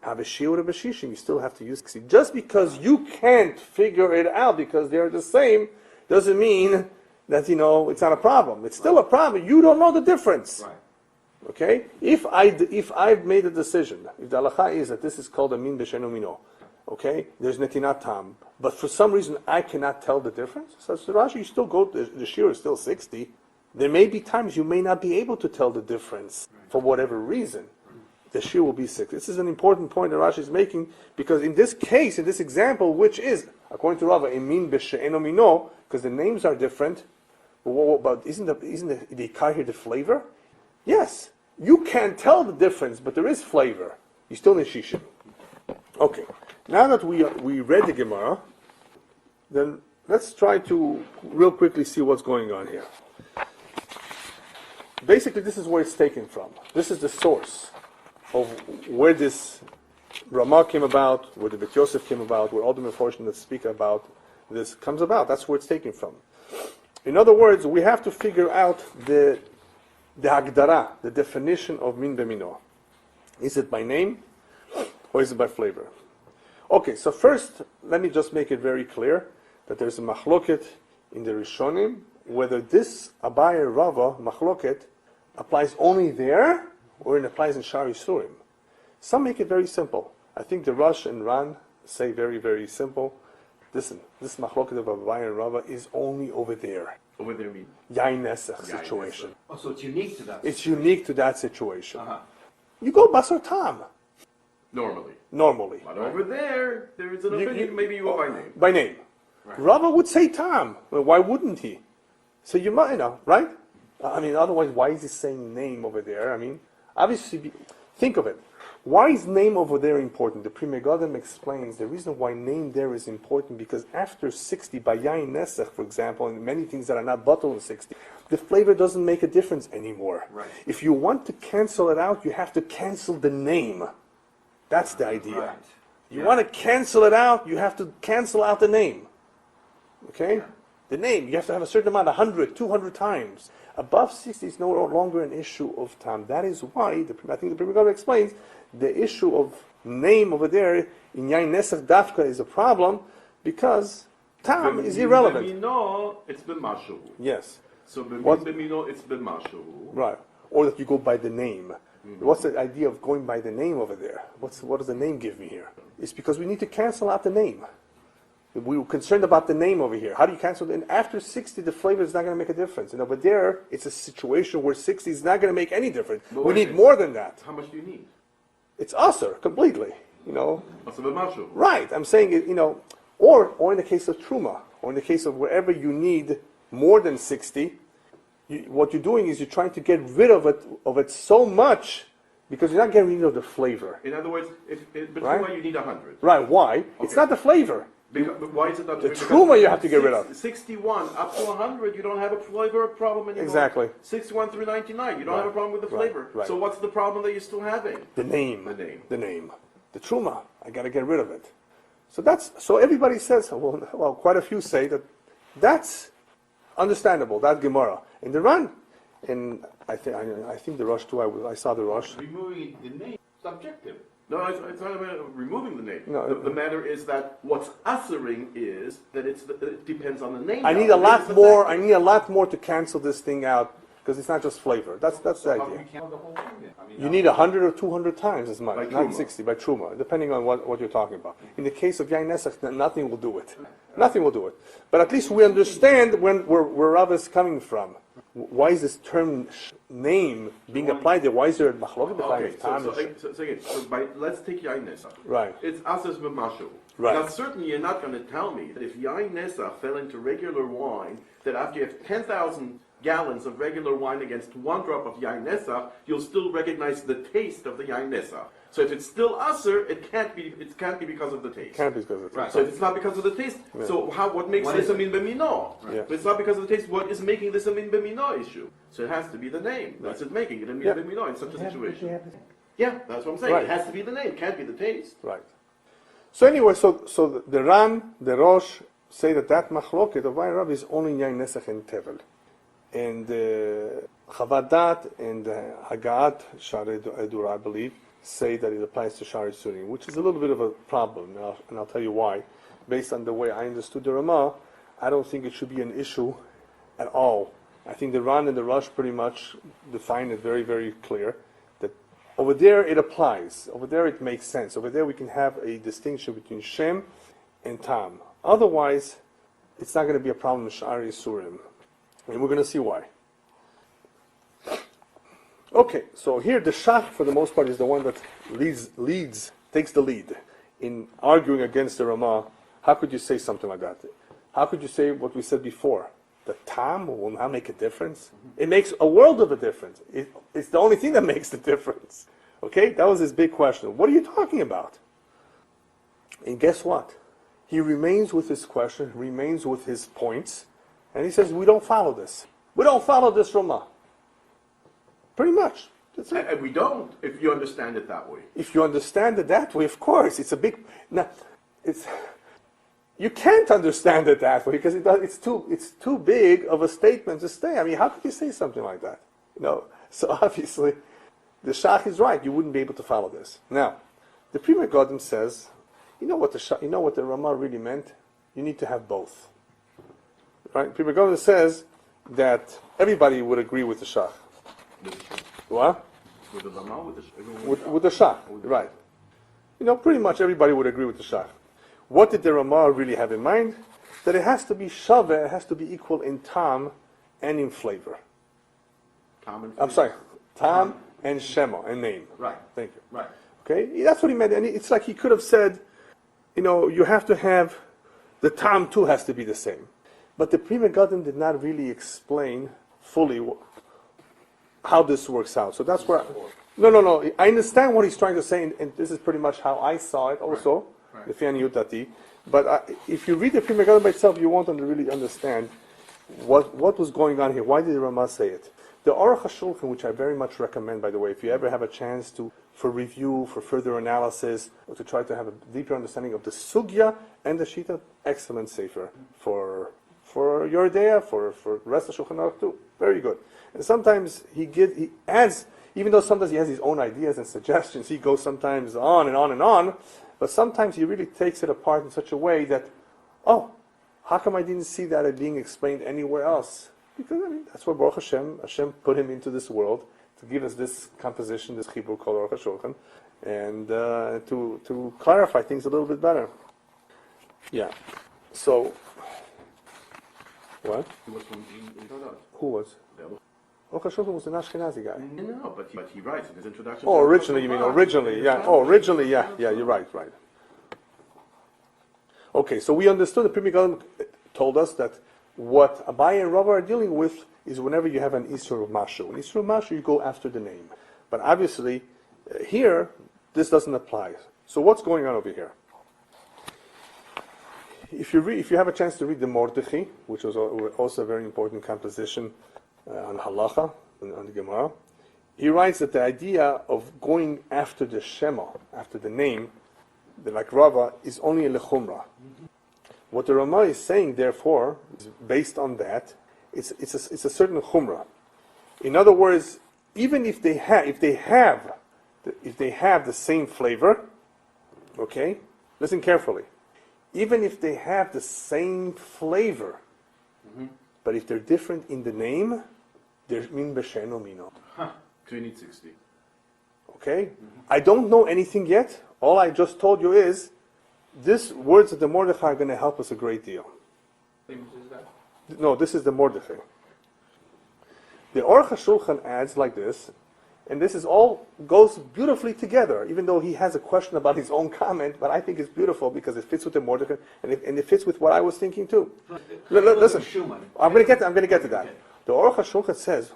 have a shiur of b'shishim, you still have to use. Just because you can't figure it out because they're the same, doesn't mean that, it's not a problem. It's still a problem. You don't know the difference. Right. Okay? If I've made a decision, if the halacha is that this is called a min b'shenu mino, okay? There's netinat tam. But for some reason I cannot tell the difference. So Rashi, you still go, the shiur is still 60. There may be times you may not be able to tell the difference for whatever reason. The shiur will be 6. This is an important point that Rashi is making because in this case, in this example, which is According to Rava, emin b'she'eno mino, because the names are different. But isn't the ikar here the flavor? Yes, you can't tell the difference, but there is flavor. You still need shishim. Okay, now that we read the Gemara, then let's try to real quickly see what's going on here. Basically, this is where it's taken from. This is the source of where this Ramah came about, where the Bet Yosef came about, where all the Meforshim that speak about this comes about. That's where it's taken from. In other words, we have to figure out the hagdara, the definition of min b'mino. Is it by name or is it by flavor? Okay, so first, let me just make it very clear that there's a machloket in the Rishonim, whether this Abaye Rava machloket applies only there or it applies in Shari Surim. Some make it very simple. I think the Rosh and Ran say very, very simple. Listen, this machloket of Abaye and Rava is only over there. Over there means Yain Nesach situation. Oh, so it's unique to that. It's unique to that situation. Uh-huh. You go Basar Tam, normally. But over there is an opinion, maybe you go by name. By name. Right. Rava would say Tam. Well, why wouldn't he? So you might, right? I mean, otherwise, why is he saying name over there? I mean, obviously, think of it. Why is name over there important? The Pri Megadim explains the reason why name there is important because after 60, by Yain Nesach, for example, and many things that are not bottled in 60, the flavor doesn't make a difference anymore. Right. If you want to cancel it out, you have to cancel the name. That's the idea. Right. You want to cancel it out, you have to cancel out the name. Okay? The name, you have to have a certain amount, 100, 200 times. Above 60 is no longer an issue of time. That is why, I think the Pri Megadim explains, the issue of name over there in Yain Nesach Dafka is a problem because tam is irrelevant. B'mino, it's b'mashu. Yes. So What? b'mino, it's b'mashu. Right. Or that you go by the name. What's the idea of going by the name over there? What does the name give me here? It's because we need to cancel out the name. We were concerned about the name over here. How do you cancel it? And after 60, the flavor is not going to make a difference. And over there, it's a situation where 60 is not going to make any difference. But we need more than that. How much do you need? It's usher, completely. Also b'mashu. Right, I'm saying it, or in the case of Truma, or in the case of wherever you need more than 60, what you're doing is you're trying to get rid of it so much because you're not getting rid of the flavor. In other words, but Right? Truma you need 100. Right, why? It's Okay. not the flavor. But why is it not The because Truma you have to get rid of. 61 up to 100, you don't have a flavor problem anymore. Exactly. 61 through 99, you don't Right. have a problem with the Right. flavor. Right. So what's the problem that you're still having? The name. The name. The Truma, I got to get rid of it. So everybody says, well, quite a few say that's understandable, that Gemara. In the Ran, and I think the Rosh too, I saw the Rosh. Removing the name, subjective. No, it's not about removing the name. No, the matter is that what's ussering is that it depends on the name. I now. need a The name lot is the more. factor. I need a lot more to cancel this thing out because it's not just flavor. That's the How can idea. we count the whole thing then? I mean, You need 100 or 200 times as much, By not Truma. 60 by Truma, depending on what you're talking about. In the case of Yain Nesach, nothing will do it. Nothing will do it. But at least we understand where Rav is coming from. Why is this term name being applied there? Why is there a machloket Okay, behind time? let's take Yain Nesach. Right. It's asas b'mashu. Right. Now, certainly you're not going to tell me that if Yain Nesach fell into regular wine, that after you have 10,000 gallons of regular wine against one drop of Yain Nesach, you'll still recognize the taste of the Yain Nesach. So if it's still aser, it can't be because of the taste. Can't be because of Right. So if it's not because of the taste, so what makes What this is a it? min b'mino? Yeah. If it's not because of the taste, what is making this a min b'mino issue? So it has to be the name. That's it making it a min Yeah. b'mino in such a They situation. have to- Yeah, that's what I'm saying. Right. It has to be the name. It can't be the taste. Right. So anyway, so the Ran, the Rosh say that machloket of Rav is only Yain Nesach and Tevel. And Chavad Dat and Hagaat Shari Edura, I believe, say that it applies to Shari Surim, which is a little bit of a problem, and I'll tell you why. Based on the way I understood the Ramah, I don't think it should be an issue at all. I think the Ran and the Rosh pretty much define it very, very clear that over there it applies. Over there it makes sense. Over there we can have a distinction between Shem and Tam. Otherwise, it's not going to be a problem in Shari Surim. And we're going to see why. Okay, so here the Shach, for the most part, is the one that takes the lead in arguing against the Ramah How could you say something like that? How could you say what we said before? The tam will now make a difference? It makes a world of a difference. It's the only thing that makes the difference. Okay? That was his big question. What are you talking about? And guess what? He remains with his question, remains with his points, and he says, we don't follow this. We don't follow this Ramah. Pretty much. That's it. And we don't, if you understand it that way. If you understand it that way, of course, it's a big... Now, you can't understand it that way because it's too big of a statement to say. I mean, how could you say something like that? So obviously, the Shach is right. You wouldn't be able to follow this. Now, the Pri Megadim says, you know what the Ramah really meant? You need to have both. Right? Pri Megadim says that everybody would agree with the Shach. What? With the Ramah, with the Shach, right. Pretty much everybody would agree with the Shach. What did the Ramah really have in mind? That it has to be shaveh, it has to be equal in tam and in flavor. I'm sorry, tam and shema, and name. Right. Thank you. Right. Okay, that's what he meant. And it's like he could have said, you have to have, the tam too has to be the same. But the Pri Megadim did not really explain fully how this works out. So that's where, no. I understand what he's trying to say, and this is pretty much how I saw it also. The Fiani Utati. But if you read the Pri Megadim by itself, you won't really understand what was going on here. Why did the Ramah say it? The Aruch HaShulchan, which I very much recommend, by the way, if you ever have a chance for review, for further analysis, or to try to have a deeper understanding of the Sugya and the Shita, excellent sefer for Yore Deah, for the rest of Shulchan Aruch too. Very good. And sometimes he adds, even though sometimes he has his own ideas and suggestions, he goes sometimes on and on and on, but sometimes he really takes it apart in such a way that, how come I didn't see that being explained anywhere else? Because, that's where Baruch Hashem put him into this world, to give us this composition, this Chibur called Aruch HaShulchan, and to clarify things a little bit better. Yeah. So, what? He was from Who was? Aruch HaShulchan was an Ashkenazi guy. No, but he writes in his introduction. Oh, originally, you mean originally, yeah. Oh, originally, yeah, you're right. Okay, so we understood, the Pri Megadim told us that what Abaye and Rava are dealing with is whenever you have an Isur of Mashu. An Isur of Mashu, you go after the name. But obviously, here, this doesn't apply. So what's going on over here? If you have a chance to read the Mordechai, which was also a very important composition on Halacha, on the Gemara, he writes that the idea of going after the Shema, after the name, like Rava, is only a lechumra. What the Ramah is saying, therefore, is based on that, it's a certain chumrah. In other words, even if they have the same flavor, okay, listen carefully. Even if they have the same flavor, but if they're different in the name, they're min b'sheno mino. So you need 60. Okay? I don't know anything yet. All I just told you is, these words of the Mordechai are going to help us a great deal. No, this is the Mordechai. The Aruch HaShulchan adds like this, and this is all goes beautifully together, even though he has a question about his own comment, but I think it's beautiful because it fits with the Mordechai, and it fits with what I was thinking too. Listen, I'm going to get to that. The Aruch HaShulchan says,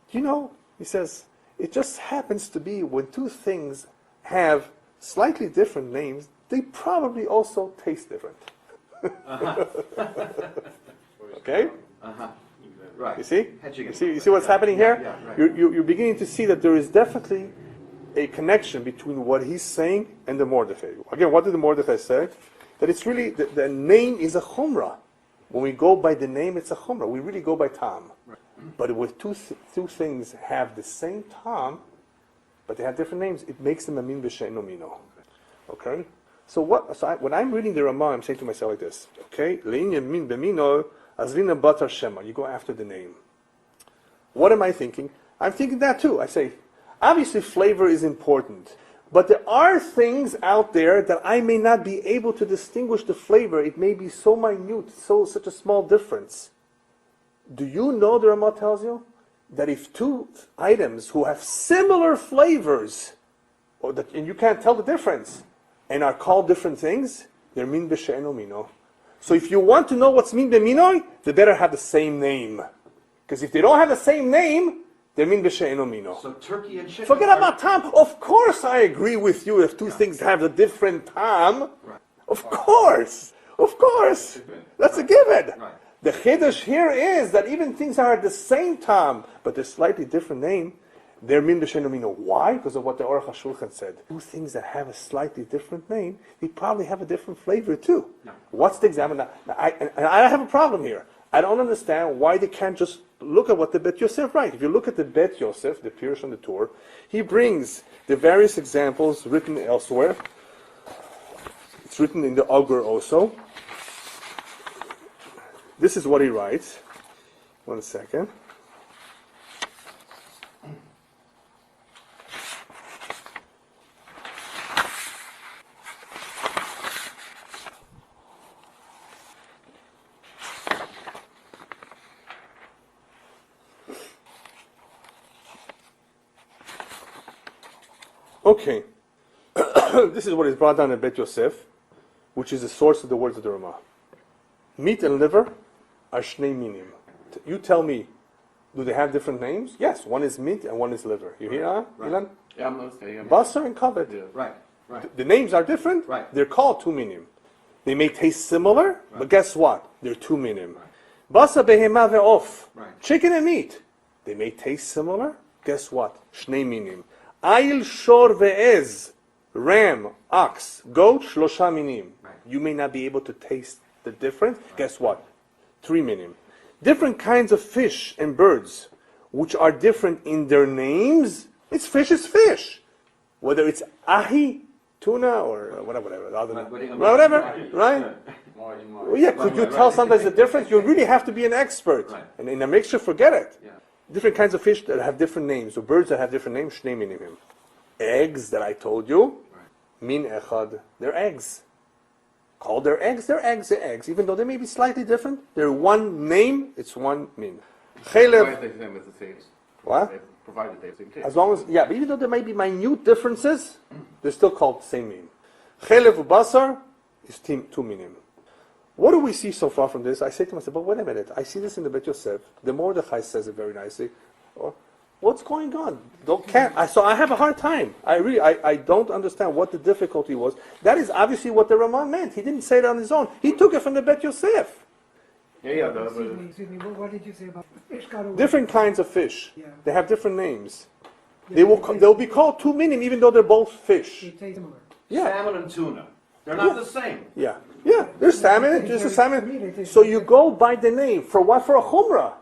he says, it just happens to be when two things have slightly different names, they probably also taste different. Okay? Right. You see? You see what's happening here? Yeah, right. You're beginning to see that there is definitely a connection between what he's saying and the Mordechai. Again, what did the Mordechai say? That it's really, the name is a chumrah. When we go by the name, it's a chumrah. We really go by tam. Right. But with two things have the same tam, but they have different names, it makes them a min b'she'eno mino. Okay? So when I'm reading the Ramah, I'm saying to myself like this. Okay? Le'inyan min b'mino, azlina batar shema. You go after the name. What am I thinking? I'm thinking that too. I say, obviously flavor is important. But there are things out there that I may not be able to distinguish the flavor. It may be so minute, such a small difference. Do you know, the Ramah tells you, that if two items who have similar flavors, and you can't tell the difference, and are called different things, They're min b'she'eno mino. So if you want to know what's min b'minoi, they better have the same name. Because if they don't have the same name, they're min b'she'eno mino. So turkey and chicken. Forget about tam. Of course I agree with you if two things have a different tam. Right. Of course. That's a given. Right. The chiddush here is that even things that are the same tam, but they're slightly different name, they're min b'she'eno mino. Why? Because of what the Aruch HaShulchan said. Two things that have a slightly different name, they probably have a different flavor too. No. What's the example? Now, I have a problem here. I don't understand why they can't just look at what the Bet Yosef writes. If you look at the Bet Yosef, the Pirush on the Torah, he brings the various examples written elsewhere. It's written in the Augur also. This is what he writes. 1 second. Okay. This is what is brought down in Bet Yosef, which is the source of the words of the Ramah. Meat and liver are shnei minim. You tell me, do they have different names? Yes, one is meat and one is liver. You hear that, Ilan? Yeah, I'm listening. Basar and kaved. Yeah. Right. The names are different. Right. They're called two minim. They may taste similar, but guess what? They're two minim. Basar behema ve'of. Right. Chicken and meat. They may taste similar. Guess what? Shnei minim. Ayil shor ve'ez. Ram, ox, goat, shlosha minim. Right. You may not be able to taste the difference. Guess what? 3 minim. Different kinds of fish and birds, which are different in their names. It's fish. Whether it's ahi, tuna, or whatever. Right? Well, yeah, could you tell sometimes the difference? You really have to be an expert. Right. And in a mixture, forget it. Yeah. Different kinds of fish that have different names, or birds that have different names, shnei minim. Eggs that I told you, min echad, they're eggs. Called their eggs, they're eggs. Even though they may be slightly different, they're one name, it's one min. Chelev, Provided they have the same. what? Provided they have the same taste. As long as, yeah, but even though there may be minute differences, they're still called the same min. Chelev basar is 2 minim. What do we see so far from this? I say to myself, but wait a minute, I see this in the Bet Yosef. The Mordechai says it very nicely. What's going on? So I have a hard time. I don't understand what the difficulty was. That is obviously what the Ramah meant. He didn't say it on his own. He took it from the Bet Yosef. Yeah. Excuse me, what did you say about fish? Different kinds of fish. Yeah. They have different names. Yeah, They'll be called 2 minim even though they're both fish. They taste similar. Yeah. Salmon and tuna. They're not the same. Yeah. There's salmon. There's a salmon. So you go by the name. For what? For a chumrah.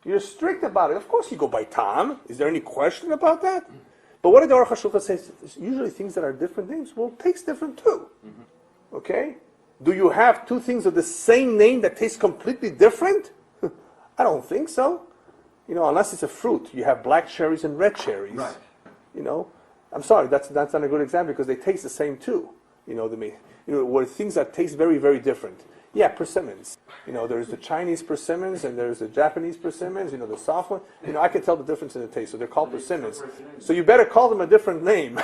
You're strict about it. Of course you go by tam. Is there any question about that? But what did the Aruch HaShulchan say? Usually things that are different names will taste different too. Okay? Do you have two things of the same name that taste completely different? I don't think so. Unless it's a fruit. You have black cherries and red cherries. Right. I'm sorry, that's not a good example because they taste the same too. Where things that taste very, very different. Yeah, persimmons. There's the Chinese persimmons and there's the Japanese persimmons, the soft one. I can tell the difference in the taste, so they're called persimmons. So you better call them a different name.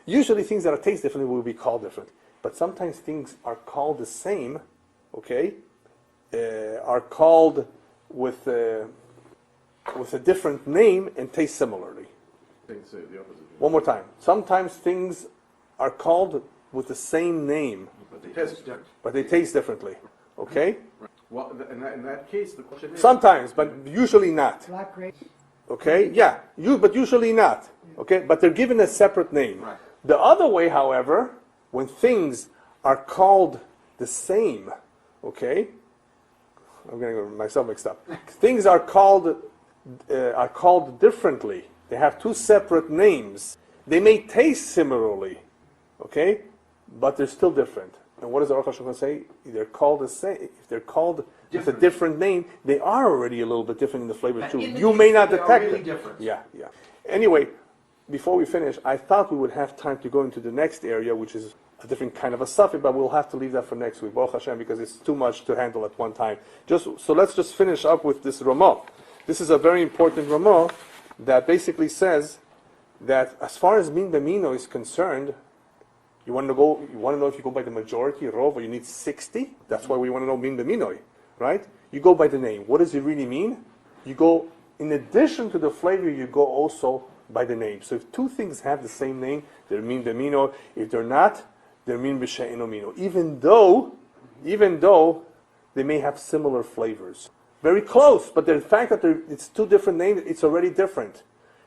Usually things that are taste differently will be called different. But sometimes things are called the same, okay, are called with a different name and taste similarly. Things say the opposite. One more time. Sometimes things are called with the same name, But they taste different. differently. Okay? Well, in that case, the question is... Sometimes, but usually not. Black grapes. Okay? Yeah, but usually not. Okay? But they're given a separate name. Right. The other way, however, when things are called the same, okay? I'm getting myself mixed up. Things are called differently. They have two separate names. They may taste similarly, okay? But they're still different. And what does the Aruch HaShulchan say? They're called the same. If they're called with a different name, they are already a little bit different in the flavor too. You may not detect really it. different. Yeah. Anyway, before we finish, I thought we would have time to go into the next area, which is a different kind of a suffix, but we'll have to leave that for next week, Baruch Hashem, because it's too much to handle at one time. So let's just finish up with this Ramah. This is a very important Ramah that basically says that as far as min b'mino is concerned, You want to know if you go by the majority, rov, or you need 60? That's why we want to know min b'minoi, right? You go by the name. What does it really mean? You go, in addition to the flavor, you go also by the name. So if two things have the same name, they're min b'minoi. If they're not, they're min b'she'eno mino. Even though they may have similar flavors. Very close, but the fact that it's two different names, it's already different.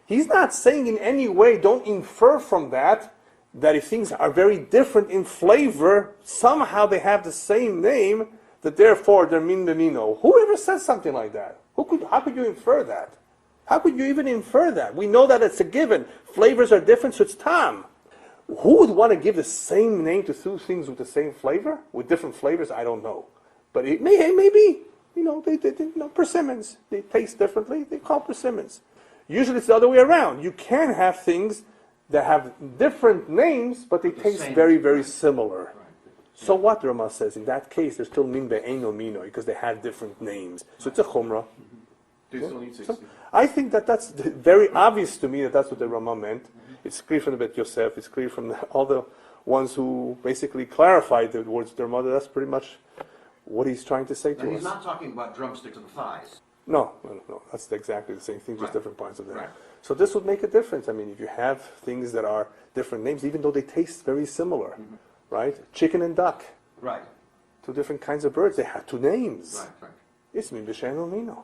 He's not saying in any way, don't infer from that if things are very different in flavor, somehow they have the same name, that therefore they're min b'mino. Whoever says something like that? How could you infer that? How could you even infer that? We know that it's a given. Flavors are different, so it's tam. Who would want to give the same name to two things with the same flavor? With different flavors? I don't know. But it may be. Persimmons. They taste differently. They call persimmons. Usually it's the other way around. You can have things that have different names, but they taste very, very similar. So what, Rama says, in that case, they're still min be'eno mino, because they have different names. So it's a chumrah. They still need 60. So I think that's very obvious to me that that's what the Rama meant. It's clear from the Bet Yosef, it's clear from all the ones who basically clarified the words of their mother. That's pretty much what he's trying to say to And us. he's not talking about drumsticks and thighs. No. That's exactly the same thing, just different parts of them. Right. So this would make a difference. I mean, if you have things that are different names, even though they taste very similar, right? Chicken and duck, Right. two different kinds of birds, they have two names. Right. It's min b'she'eno mino.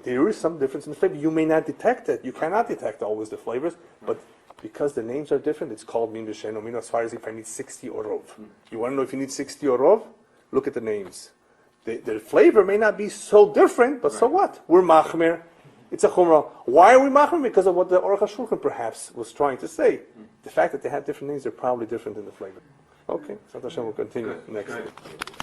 There is some difference in the flavor. You may not detect it. You cannot detect always the flavors, but because the names are different, it's called min b'she'eno mino, as far as if I need 60 or rov. You want to know if you need 60 or rov? Look at the names. The flavor may not be so different, but so what? We're machmer. It's a chumrah. Why are we machmer? Because of what the Aruch HaShulchan perhaps was trying to say. The fact that they have different names, they're probably different in the flavor. Okay, so Hashem will continue next week.